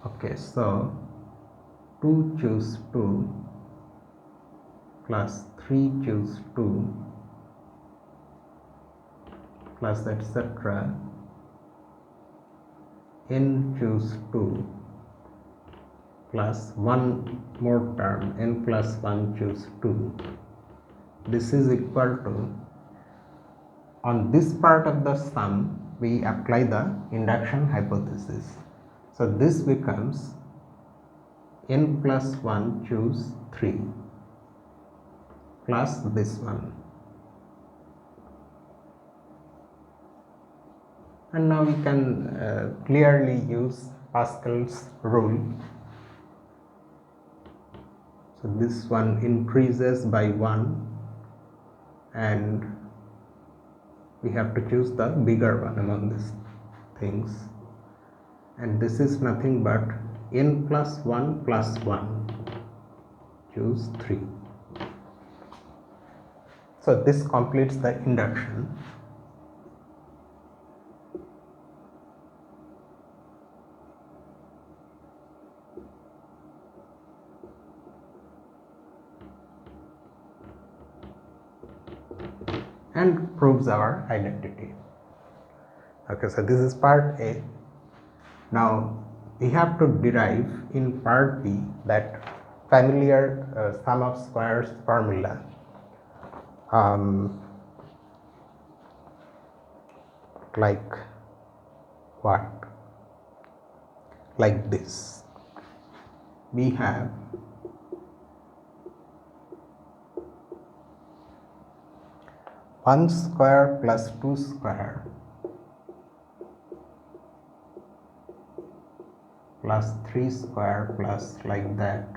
Okay, so 2 choose 2 plus 3 choose 2 plus etc. n choose 2 plus one more term n plus 1 choose 2. This is equal to, on this part of the sum we apply the induction hypothesis. So this becomes n plus 1 choose 3 plus this one. And now we can clearly use Pascal's rule. So this one increases by 1 and we have to choose the bigger one among these things, and this is nothing but n plus 1 plus 1, choose 3. So this completes the induction. And proves our identity. Okay, so this is part A. Now we have to derive in part B that familiar sum of squares formula. Like what? Like this. We have one square plus 2 square plus 3 square plus like that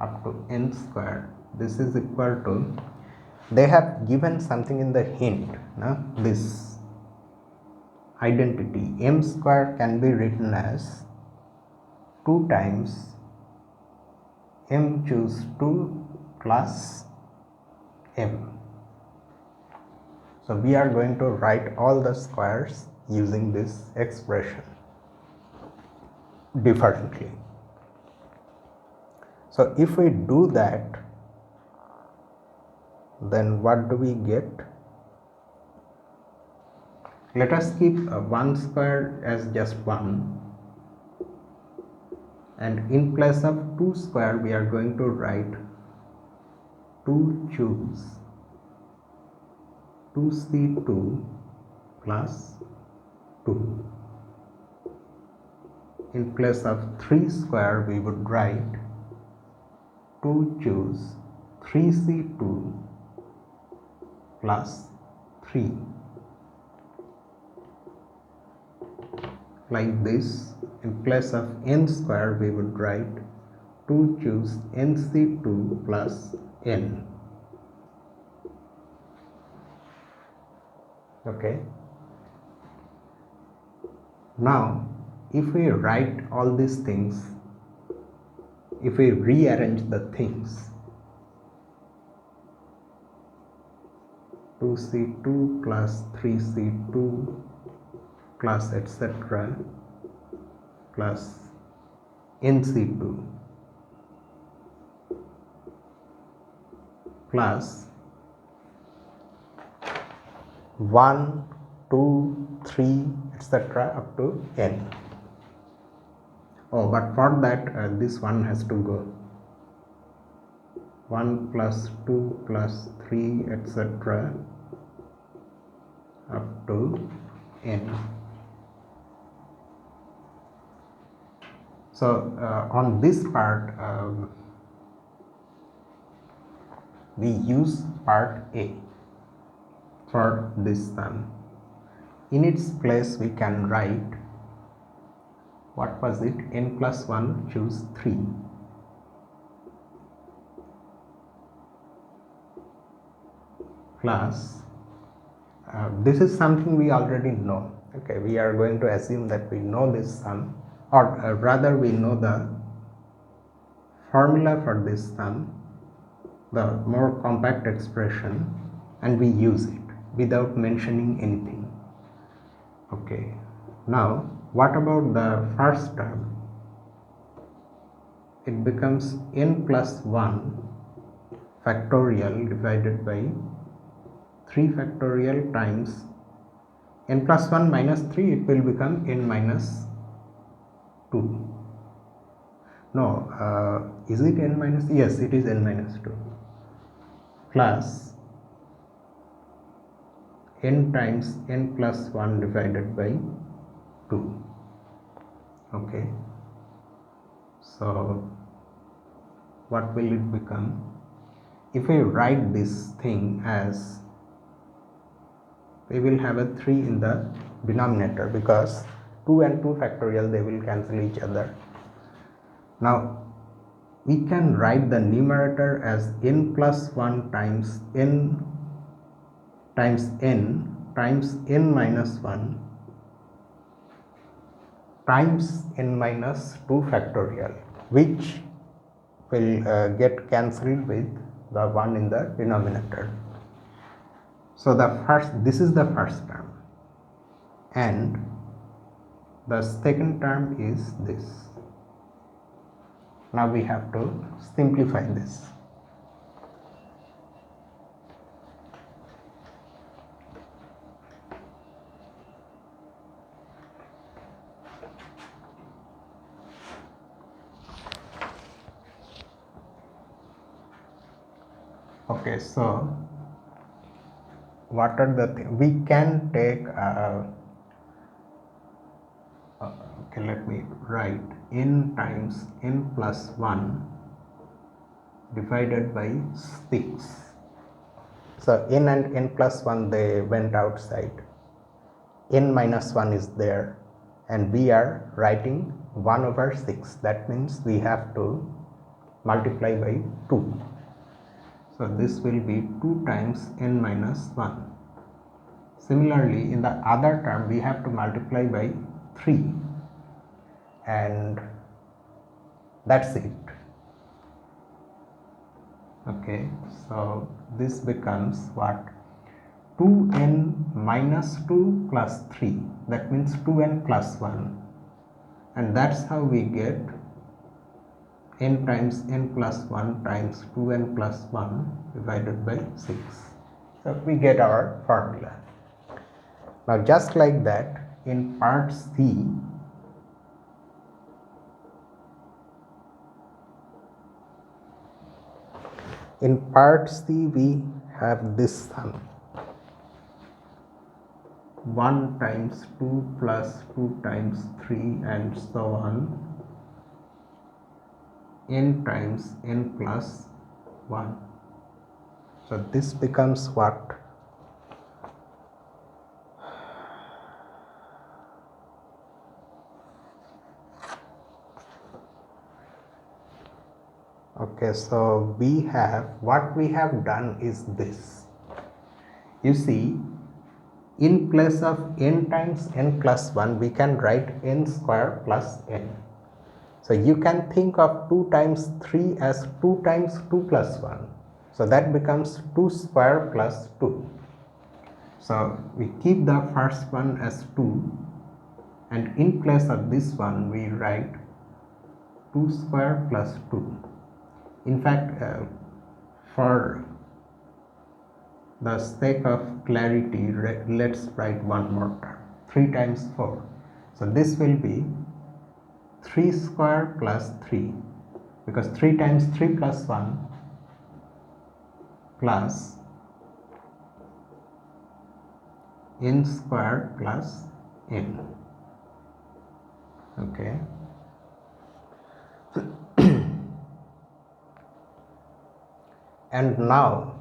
up to n square. This is equal to, they have given something in the hint, no? This identity m square can be written as 2 times m choose 2 plus m. So we are going to write all the squares using this expression differently. So if we do that, then what do we get? Let us keep 1 square as just 1, and in place of 2 square we are going to write 2 choose 2c2 plus 2. In place of 3 square we would write 2 choose 3c2 plus 3. Like this, in place of n square we would write 2 choose nc2 plus n. Okay. Now if we write all these things, if we rearrange the things, 2c2 plus 3c2 plus etc plus nc2 plus 1, 2, 3 etc up to n. Oh, but for that this one has to go. 1 plus 2 plus 3 etc up to n. So on this part we use part A for this sum. In its place we can write, what was it, n plus 1 choose 3 plus this is something we already know. Okay, we are going to assume that we know this sum, or rather we know the formula for this sum, the more compact expression, and we use it without mentioning anything. Okay, now what about the first term? It becomes n plus 1 factorial divided by 3 factorial times n plus 1 minus 3, it will become n minus 2. No, is it n minus? Yes, it is n minus 2 plus n times n plus 1 divided by 2. Okay, so what will it become? If I write this thing as, we will have a 3 in the denominator because 2 and 2 factorial, they will cancel each other. Now we can write the numerator as n plus 1 times n times n minus 1 times n minus 2 factorial, which will get cancelled with the 1 in the denominator. So this is the first term, and the second term is this. Now we have to simplify this. Okay, so what are the things we can take? Okay, let me write n times n plus 1 divided by 6. So n and n plus 1, they went outside. N minus 1 is there, and we are writing 1 over 6. That means we have to multiply by 2. So this will be 2 times n minus 1. Similarly, in the other term, we have to multiply by 3, and that's it. Okay, so this becomes what? 2n minus 2 plus 3, that means 2n plus 1, and that's how we get n times n plus 1 times 2n plus 1 divided by 6. So we get our formula. Now just like that, in part C, we have this sum: 1 times 2 plus 2 times 3 and so on, n times n plus 1. So this becomes what? Okay, so what we have done is this. You see, in place of n times n plus 1, we can write n square plus n. So you can think of 2 times 3 as 2 times 2 plus 1. So that becomes 2 square plus 2. So we keep the first one as 2, and in place of this one we write 2 square plus 2. In fact, for the sake of clarity, let's write one more term: 3 times 4. So this will be 3 square plus 3, because 3 times 3 plus 1 plus n square plus n. Okay. And now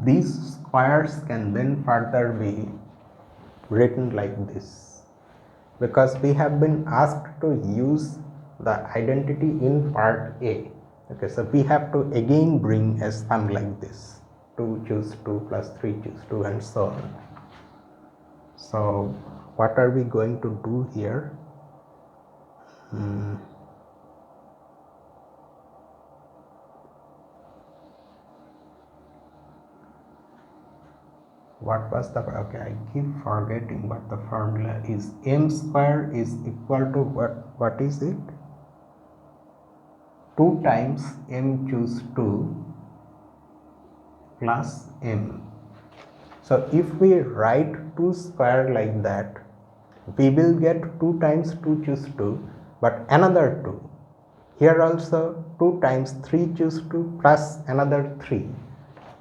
these squares can then further be written like this, because we have been asked to use the identity in part A. Okay, so we have to again bring a sum like this: 2 choose 2 plus 3 choose 2 and so on. So what are we going to do here? What was the, okay, I keep forgetting what the formula is. M square is equal to what is it? 2 times m choose 2 plus m. So if we write 2 square like that, we will get 2 times 2 choose 2, but another 2. Here also 2 times 3 choose 2 plus another 3.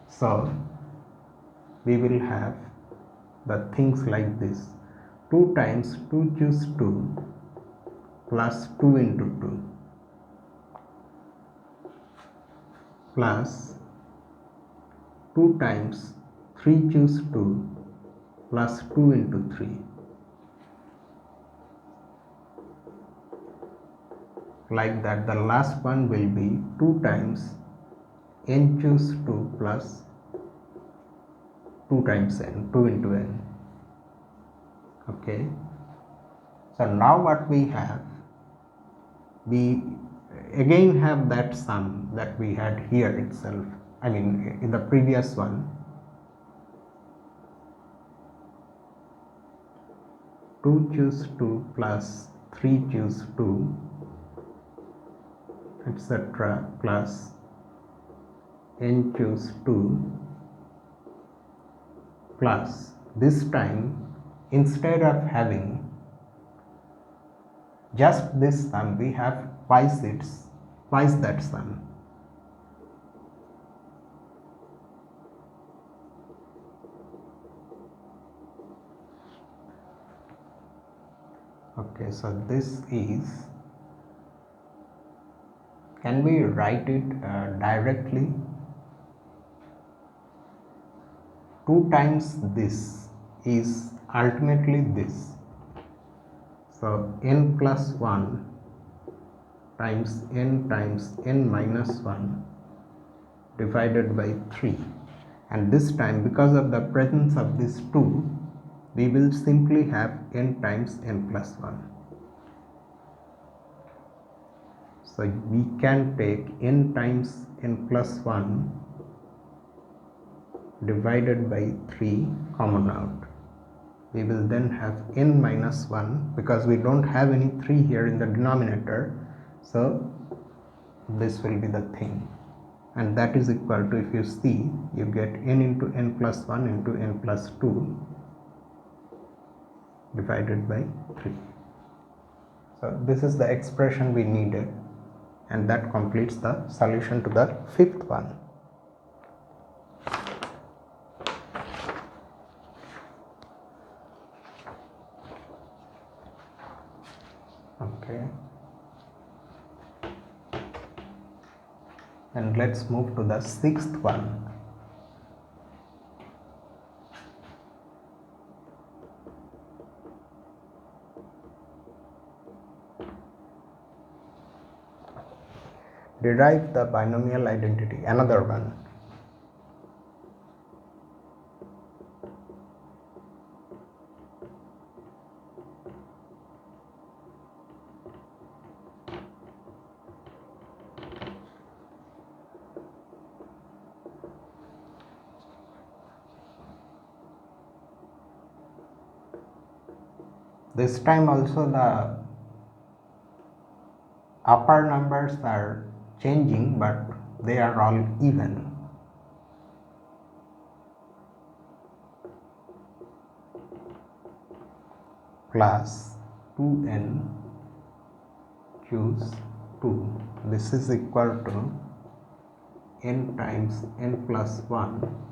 So we will have the things like this: 2 times 2 choose 2 plus 2 into 2 plus 2 times 3 choose 2 plus 2 into 3 like that. The last one will be 2 times n choose 2 plus 2 times n, 2 into n. Okay, So now what we have, we again have that sum that we had here itself, I mean in the previous one. 2 choose 2 plus 3 choose 2, etc., plus n choose 2, plus this time instead of having just this sum, we have twice that sum. Okay, so this is, can we write it directly? 2 times this is ultimately this. So n plus 1 times n minus 1 divided by 3, and this time because of the presence of this 2, we will simply have n times n plus 1. So we can take n times n plus 1 divided by 3 common out. We will then have n minus 1 because we don't have any 3 here in the denominator, so this will be the thing, and that is equal to, if you see, you get n into n plus 1 into n plus 2 divided by 3. So this is the expression we needed, and that completes the solution to the fifth one. Okay, and let's move to the sixth one. Derive the binomial identity, another one. This time also the upper numbers are changing, but they are all even. Plus 2n choose 2. This is equal to n times n plus 1.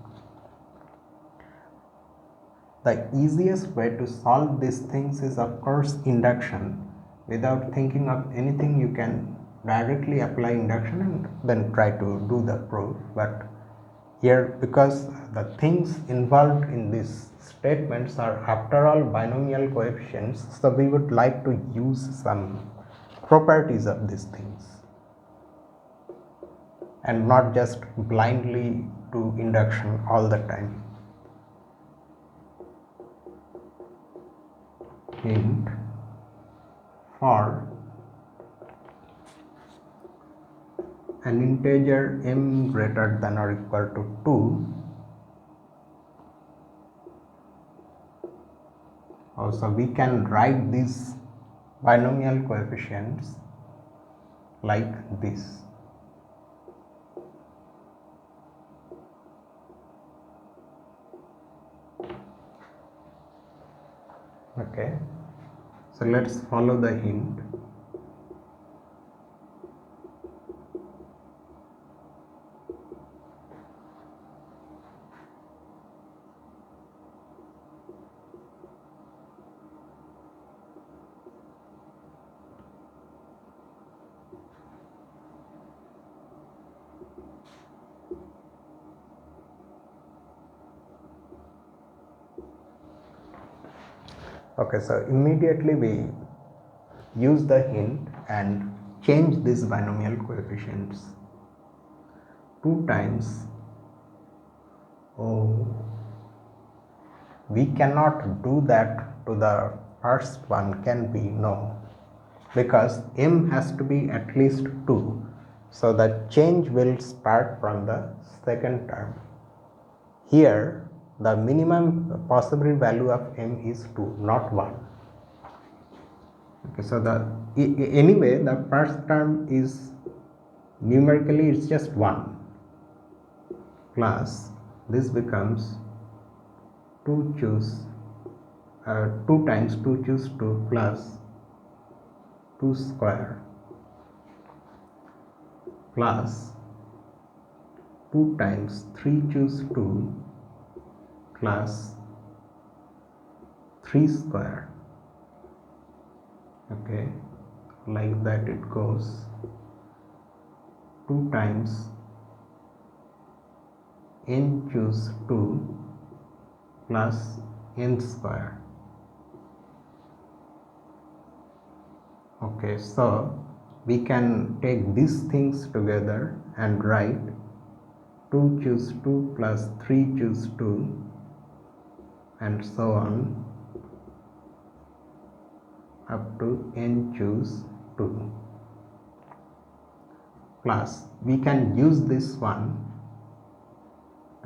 The easiest way to solve these things is, of course, induction. Without thinking of anything, you can directly apply induction and then try to do the proof. But here, because the things involved in these statements are after all binomial coefficients, so we would like to use some properties of these things and not just blindly do induction all the time. Hint: for an integer m greater than or equal to 2, also we can write these binomial coefficients like this. Okay, so let's follow the hint. Okay, so immediately we use the hint and change these binomial coefficients. 2 times, oh, we cannot do that to the first one can be no, because m has to be at least 2. So the change will start from the second term. Here the minimum possible value of m is 2, not 1. Okay, so anyway the first term is numerically it's just 1, plus this becomes 2 times 2 choose 2 plus 2 square plus 2 times 3 choose 2 plus 3 square. Okay, like that it goes. 2 times n choose 2 plus n square. Okay, so we can take these things together and write 2 choose 2 plus 3 choose 2 and so on up to n choose 2, plus we can use this one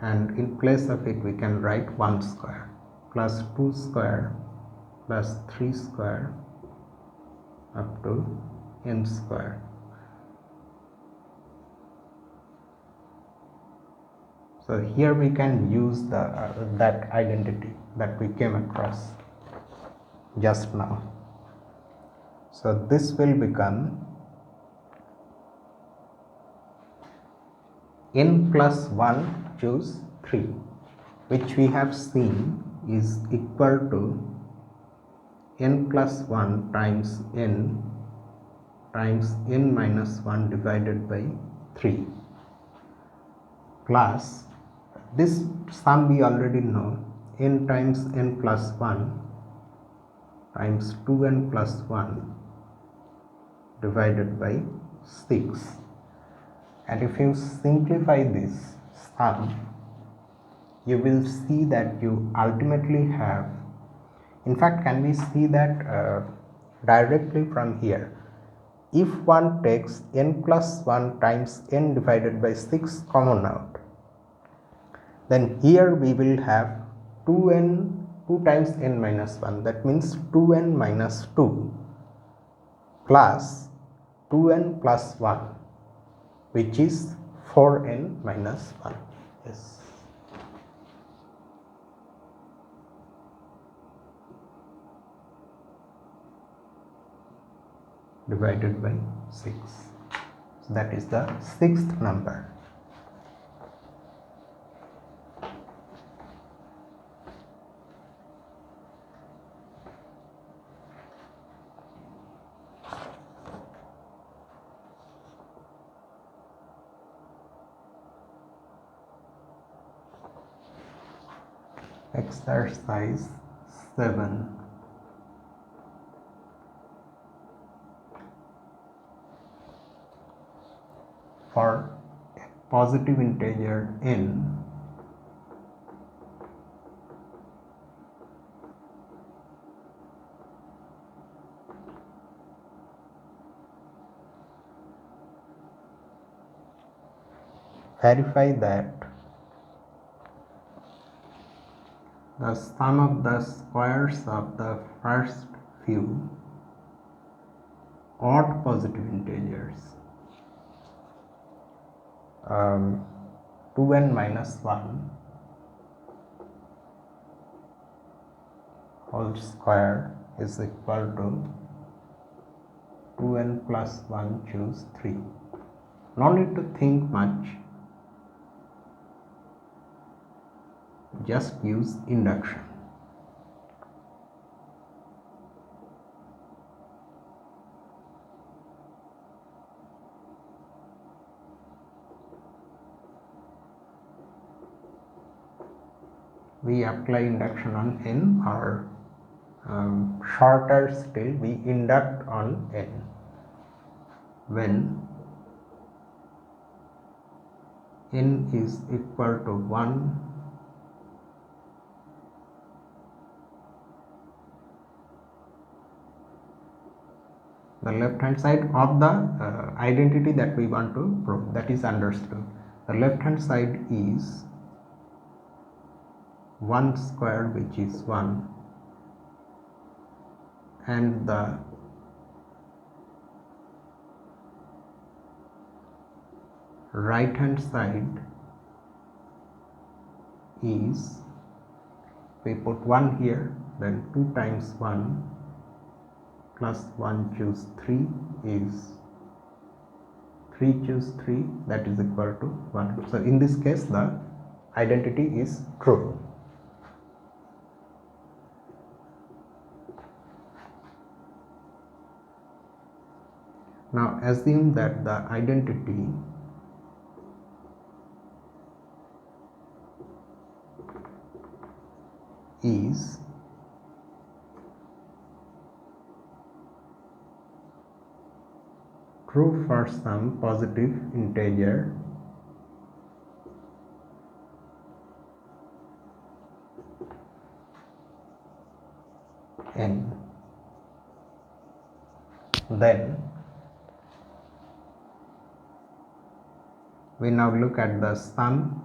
and in place of it we can write 1 square plus 2 square plus 3 square up to n square. So here we can use that identity that we came across just now. So this will become n plus 1 choose 3, which we have seen is equal to n plus 1 times n minus 1 divided by 3, plus this sum we already know, n times n plus 1 times 2n plus 1 divided by 6. And if you simplify this sum, you will see that you ultimately have, in fact can we see that directly from here. If one takes n plus 1 times n divided by 6 common out, then here we will have 2 times n minus 1, that means 2n minus 2 plus 2n plus 1, which is 4n minus 1. Yes. Divided by 6. So that is the 6th number. Exercise 7. For a positive integer n, verify that the sum of the squares of the first few odd positive integers 2n minus 1 whole square is equal to 2n plus 1 choose 3. No need to think much, just use induction. We apply induction on n, or shorter still we induct on n when n is equal to 1, the left hand side of the identity that we want to prove, that is understood. The left hand side is 1 square, which is 1, and the right hand side is, we put 1 here, then 2 times 1 plus 1 choose 3 is 3 choose 3, that is equal to 1. So in this case the identity is true. Now assume that the identity is true for some positive integer n. Then we now look at the sum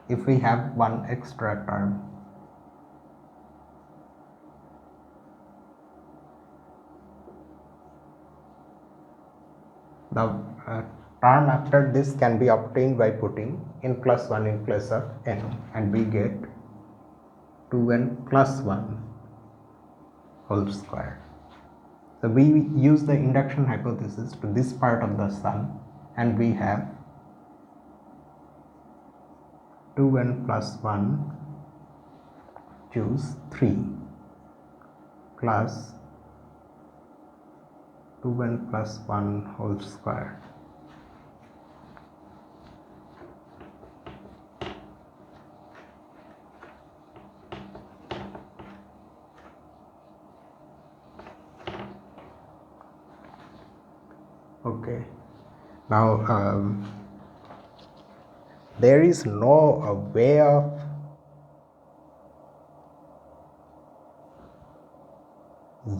if we have one extra term. The term after this can be obtained by putting n plus 1 in place of n, and we get 2n plus 1 whole square. So we use the induction hypothesis to this part of the sum, and we have 2n plus 1 choose 3 plus 2n plus 1 whole square. Okay, now there is no way of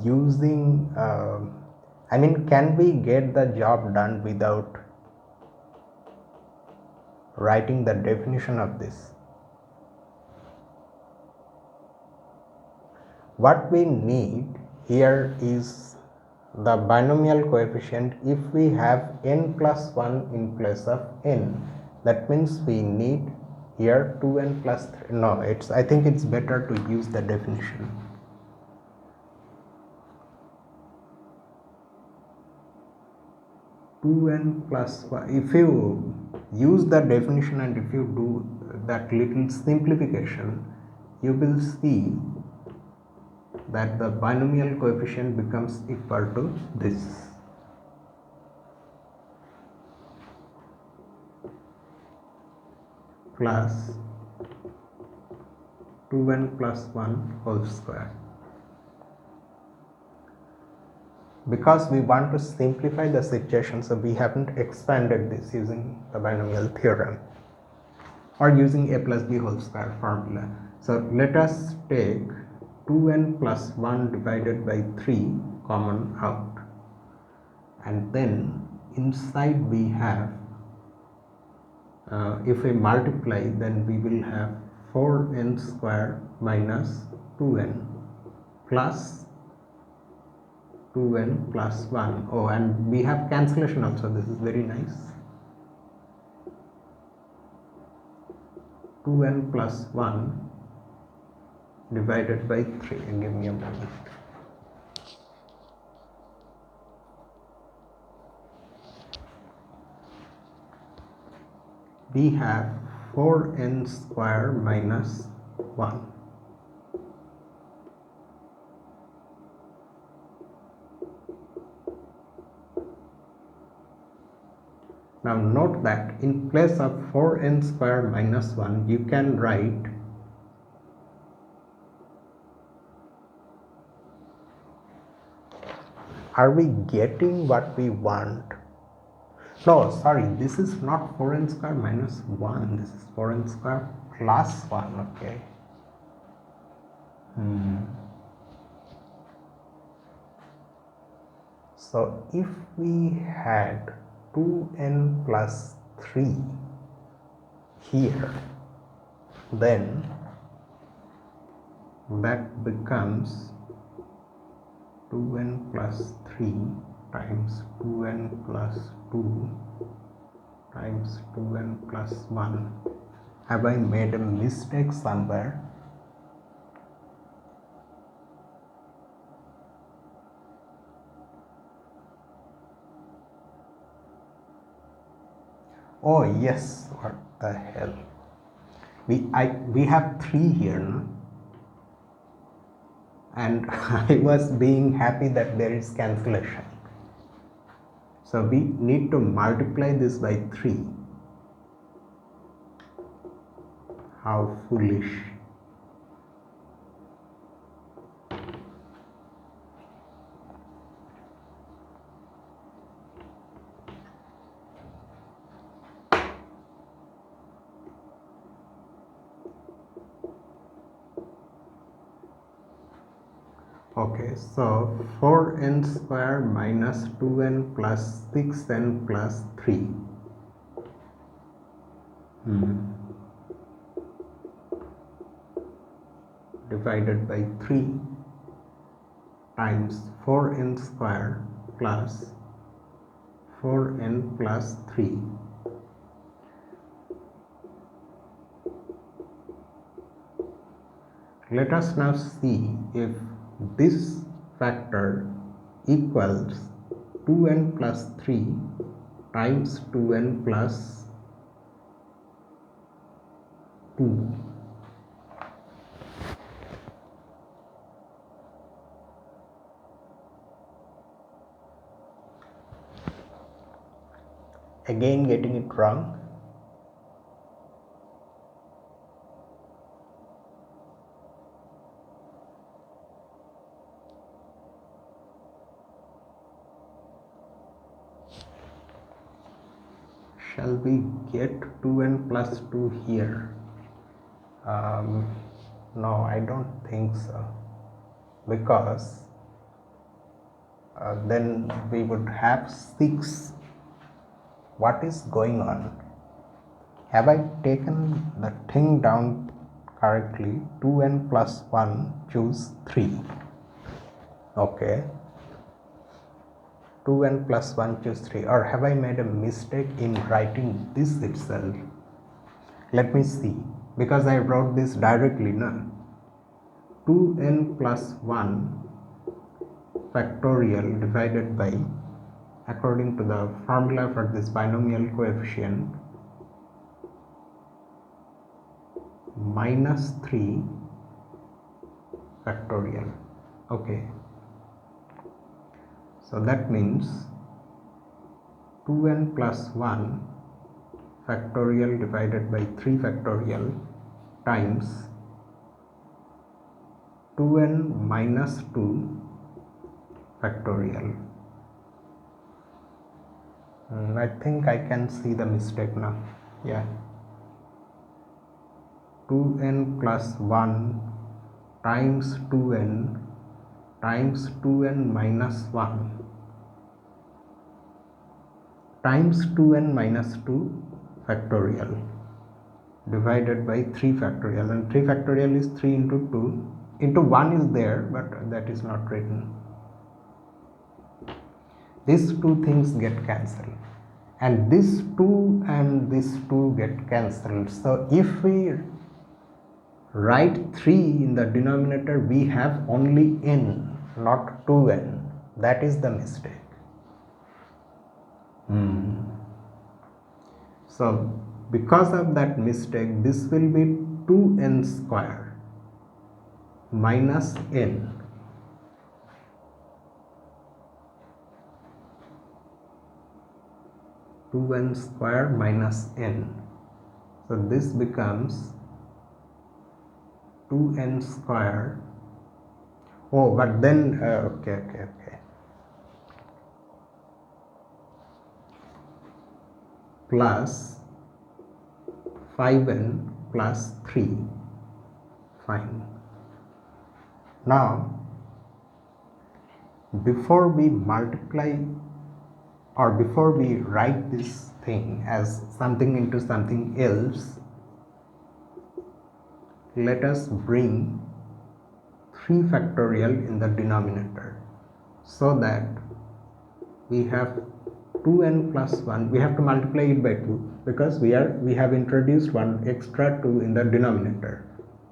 using can we get the job done without writing the definition of this? What we need here is the binomial coefficient if we have n plus 1 in place of n. That means we need here 2n plus 3. No, I think it's better to use the definition. (2n plus 1). If you use the definition and if you do that little simplification, you will see that the binomial coefficient becomes equal to this. Plus 2n plus 1 whole square. Because we want to simplify the situation, so we haven't expanded this using the binomial theorem or using a plus b whole square formula. So let us take 2n plus 1 divided by 3 common out, and then inside we have, if we multiply, then we will have 4n square minus 2n plus 2n plus 1. Oh, and we have cancellation also. This is very nice. 2n plus 1 divided by 3. Give me a moment. We have 4n square minus 1. Now note that in place of 4n square minus 1, you can write are we getting what we want? No, sorry, this is not 4n square minus 1, this is 4n square plus 1, okay. So if we had 2n plus 3 here, then that becomes 2n plus 3 times 2n plus 2 times 2n plus 1. Have I made a mistake somewhere? Oh yes, what the hell. We have 3 here, no? And I was being happy that there is cancellation. So we need to multiply this by 3. How foolish. Okay, so 4n square minus 2n plus 6n plus 3. Divided by 3 times 4n square plus 4n plus 3. Let us now see if this factor equals 2n plus 3 times 2n plus 2. Again getting it wrong. Shall we get 2n plus 2 here? No, I don't think so, because then we would have 6. What is going on? Have I taken the thing down correctly? 2n plus 1, choose 3. Okay. 2n plus 1, choose 3. Or have I made a mistake in writing this itself? Let me see. Because I wrote this directly, no? 2n plus 1 factorial divided by, according to the formula for this binomial coefficient, minus 3 factorial. Okay. So that means 2n plus 1 factorial divided by 3 factorial times 2n minus 2 factorial. I think I can see the mistake now. Yeah. 2n plus 1 times 2n times 2n minus 1 times 2n minus 2 factorial divided by 3 factorial, and 3 factorial is 3 into 2 into 1 is there, but that is not written. These two things get cancelled, and this 2 and this 2 get cancelled. So if we write 3 in the denominator, we have only n, not 2n. That is the mistake. So because of that mistake, this will be 2n square minus n. Two n square minus n. So this becomes 2n square. Oh, but then okay. Plus 5n plus 3. Fine. Now before we multiply or before we write this thing as something into something else, let us bring 3 factorial in the denominator, so that we have 2n plus 1. We have to multiply it by 2 because we have introduced one extra 2 in the denominator.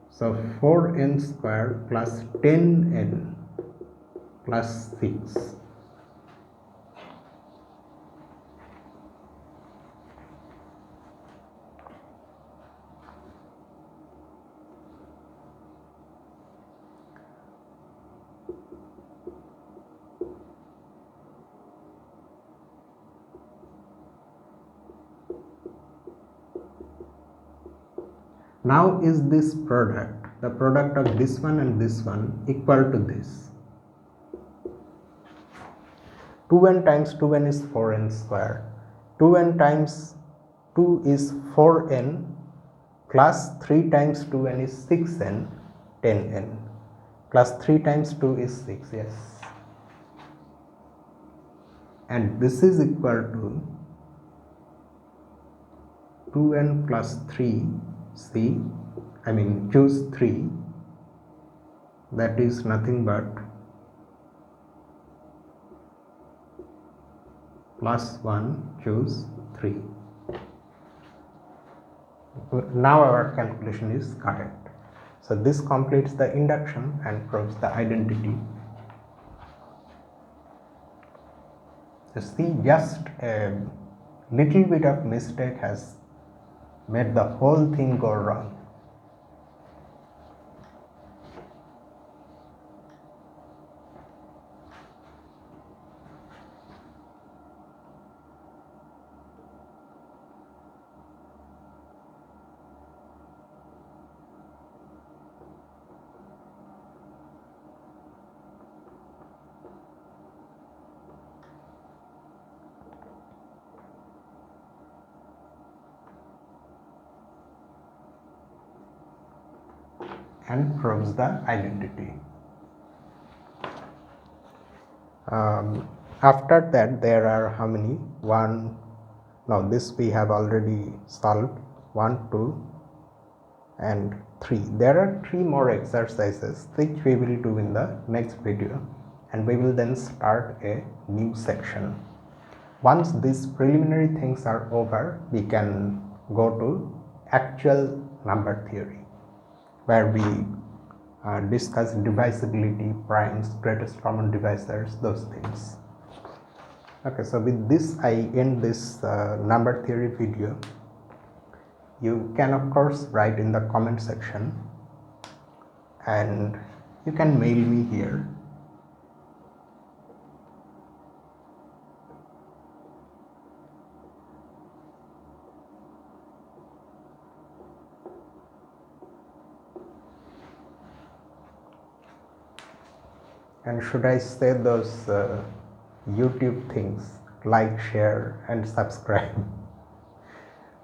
So 4n square plus 10n plus 6. Now is this product, the product of this one and this one, equal to this? 2n times 2n is 4n square. 2n times 2 is 4n plus 3 times 2n is 6n, 10n plus 3 times 2 is 6, yes. And this is equal to 2n plus 3, choose 3, that is nothing but plus 1, choose 3. Now our calculation is correct. So this completes the induction and proves the identity. So see, just a little bit of mistake has made the whole thing go wrong. And proves the identity. After that, there are how many? This we have already solved. 1, 2 and 3. There are 3 more exercises which we will do in the next video, and we will then start a new section. Once these preliminary things are over, we can go to actual number theory, where we discuss divisibility, primes, greatest common divisors, those things. Okay, so with this I end this number theory video. You can of course write in the comment section, and you can mail me here. And should I say those YouTube things, like, share and subscribe?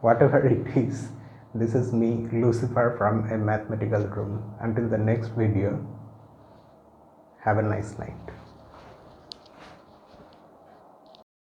Whatever it is, this is me, Lucifer, from a mathematical room. Until the next video, have a nice night.